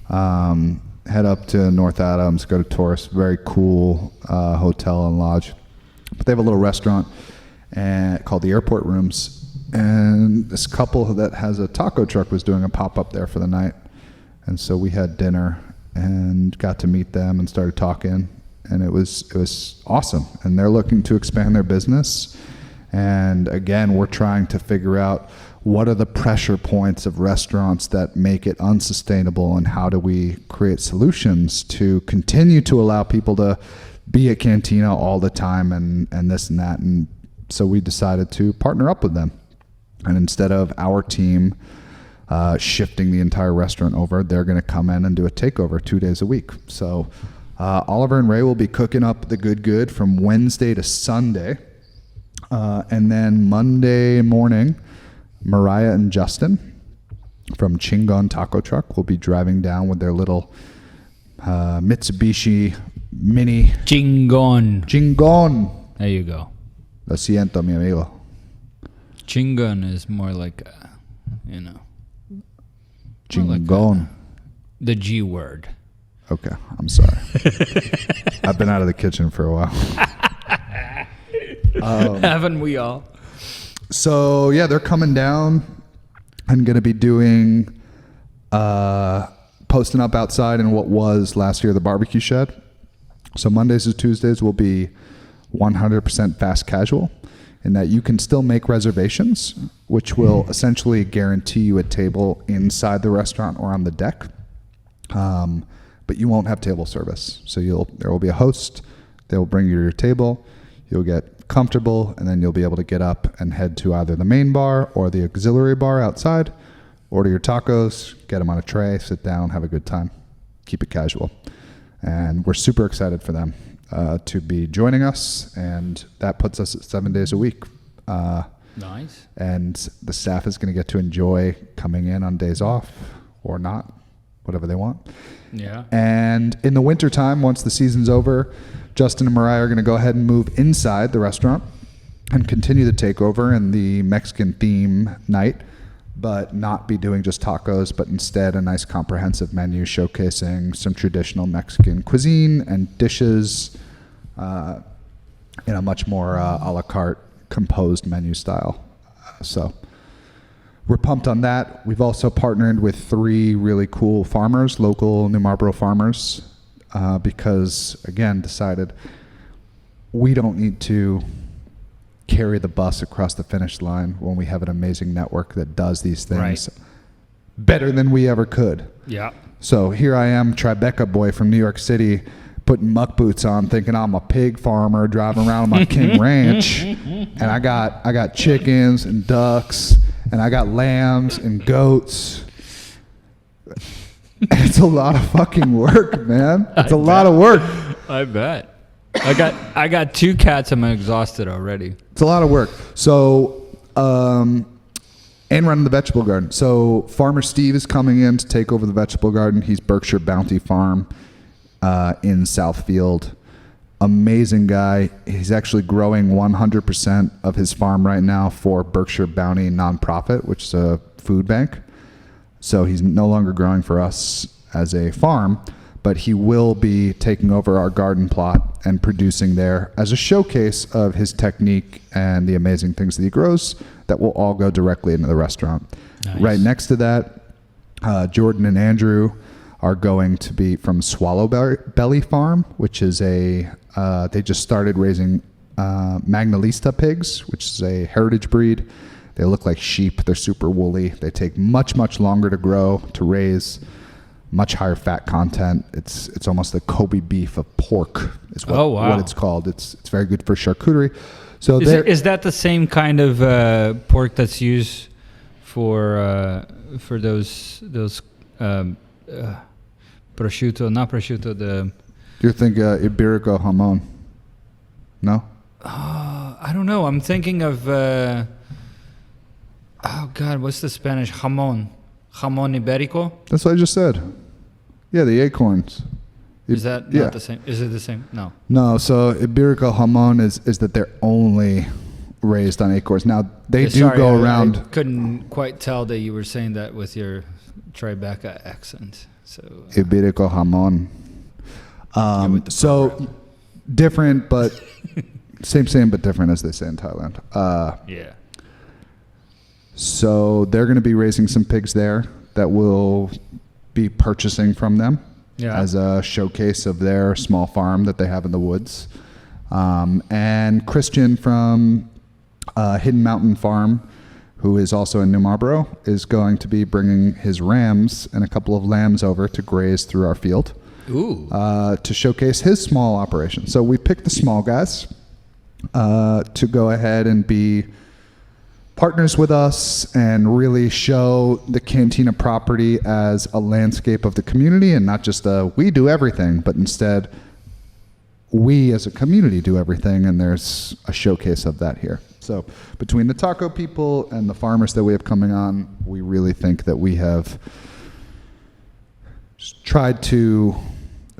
head up to North Adams, go to Taurus. Very cool hotel and lodge. But they have a little restaurant called the Airport Rooms. And this couple that has a taco truck was doing a pop-up there for the night. And so we had dinner and got to meet them and started talking. And it was awesome. And they're looking to expand their business. And again, we're trying to figure out what are the pressure points of restaurants that make it unsustainable, and how do we create solutions to continue to allow people to be at Cantina all the time and this and that. And so we decided to partner up with them. And instead of our team shifting the entire restaurant over, they're going to come in and do a takeover 2 days a week. So Oliver and Ray will be cooking up the good from Wednesday to Sunday. And then Monday morning, Mariah and Justin from Chingon Taco Truck will be driving down with their little Mitsubishi Mini. Chingon. There you go. Lo siento, mi amigo. Chingon is more like, Chingon. The G word. Okay, I'm sorry. I've been out of the kitchen for a while. Haven't we all? So yeah, they're coming down and going to be doing posting up outside in what was last year the barbecue shed. So Mondays and Tuesdays will be 100% fast casual, in that you can still make reservations, which will essentially guarantee you a table inside the restaurant or on the deck. But you won't have table service. So there will be a host. They will bring you to your table. You'll get comfortable, and then you'll be able to get up and head to either the main bar or the auxiliary bar outside. Order your tacos, get them on a tray, sit down, have a good time. Keep it casual. And we're super excited for them to be joining us, and that puts us at 7 days a week. Nice. And the staff is going to get to enjoy coming in on days off or not, whatever they want. Yeah. And in the wintertime, once the season's over, Justin and Mariah are going to go ahead and move inside the restaurant and continue the takeover and the Mexican theme night, but not be doing just tacos, but instead a nice comprehensive menu showcasing some traditional Mexican cuisine and dishes in a much more a la carte composed menu style. So we're pumped on that. We've also partnered with 3 really cool farmers, local New Marlboro farmers, because, again, decided we don't need to carry the bus across the finish line when we have an amazing network that does these things better than we ever could. Yeah. So here I am, Tribeca boy from New York City, putting muck boots on, thinking I'm a pig farmer driving around on my King Ranch, and I got chickens and ducks, and I got lambs and goats. It's a lot of fucking work, man. It's a lot of work. I bet. I got 2 cats. I'm exhausted already. It's a lot of work. So, and running the vegetable garden. So Farmer Steve is coming in to take over the vegetable garden. He's Berkshire Bounty Farm in Southfield. Amazing guy. He's actually growing 100% of his farm right now for Berkshire Bounty nonprofit, which is a food bank. So he's no longer growing for us as a farm, but he will be taking over our garden plot and producing there as a showcase of his technique and the amazing things that he grows that will all go directly into the restaurant. Nice. Right next to that, Jordan and Andrew are going to be from Swallow Belly Farm, which is they just started raising Magnalista pigs, which is a heritage breed. They look like sheep. They're super woolly. They take much, much longer to grow, to raise, much higher fat content. It's almost the Kobe beef of pork is what it's called. It's very good for charcuterie. So is that the same kind of pork that's used for those prosciutto, not prosciutto, you're thinking Iberico jamon? No? I don't know. I'm thinking of oh God, what's the Spanish jamon iberico? That's what I just said. Yeah, the acorns. Is that not the same? Is it the same? No. No, so Iberico jamon is that they're only raised on acorns. Now, they go around. I couldn't quite tell that you were saying that with your Tribeca accent. So Iberico jamon. So different, but same, but different, as they say in Thailand. yeah. So they're going to be raising some pigs there that we'll be purchasing from them as a showcase of their small farm that they have in the woods. And Christian from Hidden Mountain Farm, who is also in New Marlboro, is going to be bringing his rams and a couple of lambs over to graze through our field. Ooh. To showcase his small operation. So we picked the small guys to go ahead and be partners with us and really show the Cantina property as a landscape of the community, and not just we do everything, but instead we as a community do everything, and there's a showcase of that here. So between the taco people and the farmers that we have coming on, we really think that we have tried to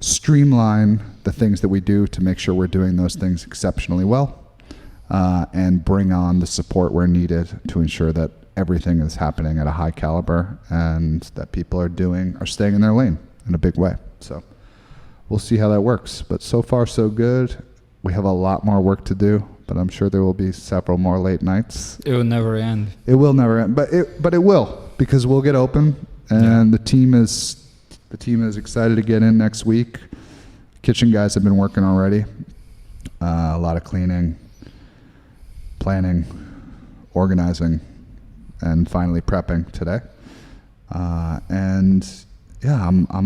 streamline the things that we do to make sure we're doing those things exceptionally well, and bring on the support where needed to ensure that everything is happening at a high caliber and that people are staying in their lane in a big way. So we'll see how that works. But so far, so good. We have a lot more work to do, but I'm sure there will be several more late nights. It will never end. It will never end, but it will, because we'll get open, and the team is excited to get in next week. Kitchen guys have been working already. A lot of cleaning, planning, organizing, and finally prepping today. I'm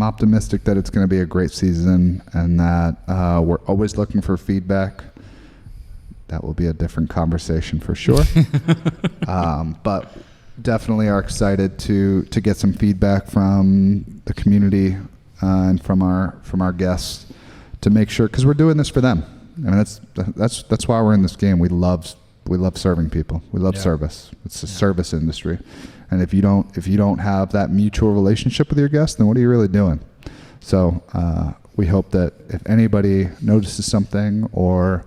optimistic that it's going to be a great season, and that we're always looking for feedback. That will be a different conversation for sure. But definitely are excited to get some feedback from the community and from our guests, to make sure, because we're doing this for them. I mean, that's why we're in this game. We love serving people. We love service. It's a service industry, and if you don't have that mutual relationship with your guests, then what are you really doing? So we hope that if anybody notices something or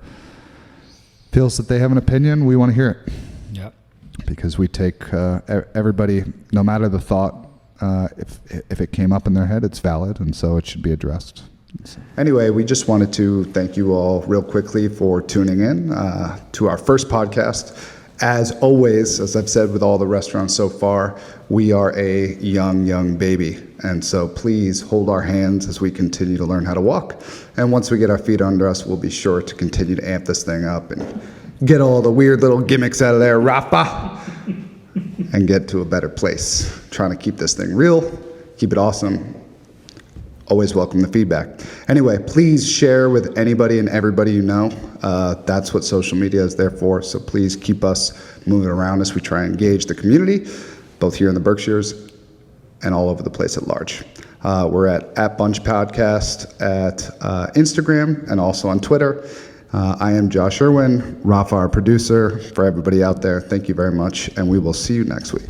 feels that they have an opinion, we want to hear it. Yeah. Because we take everybody, no matter the thought, if it came up in their head, it's valid, and so it should be addressed. Anyway, we just wanted to thank you all real quickly for tuning in to our first podcast. As always, as I've said with all the restaurants so far, we are a young baby. And so please hold our hands as we continue to learn how to walk. And once we get our feet under us, we'll be sure to continue to amp this thing up and get all the weird little gimmicks out of there, Rafa, and get to a better place. Trying to keep this thing real, keep it awesome. Always welcome the feedback. Anyway, please share with anybody and everybody you know. That's what social media is there for. So please keep us moving around as we try and engage the community, both here in the Berkshires and all over the place at large. We're at Bunch Podcast at Instagram and also on Twitter. I am Josh Irwin, Rafa, our producer. For everybody out there, thank you very much, and we will see you next week.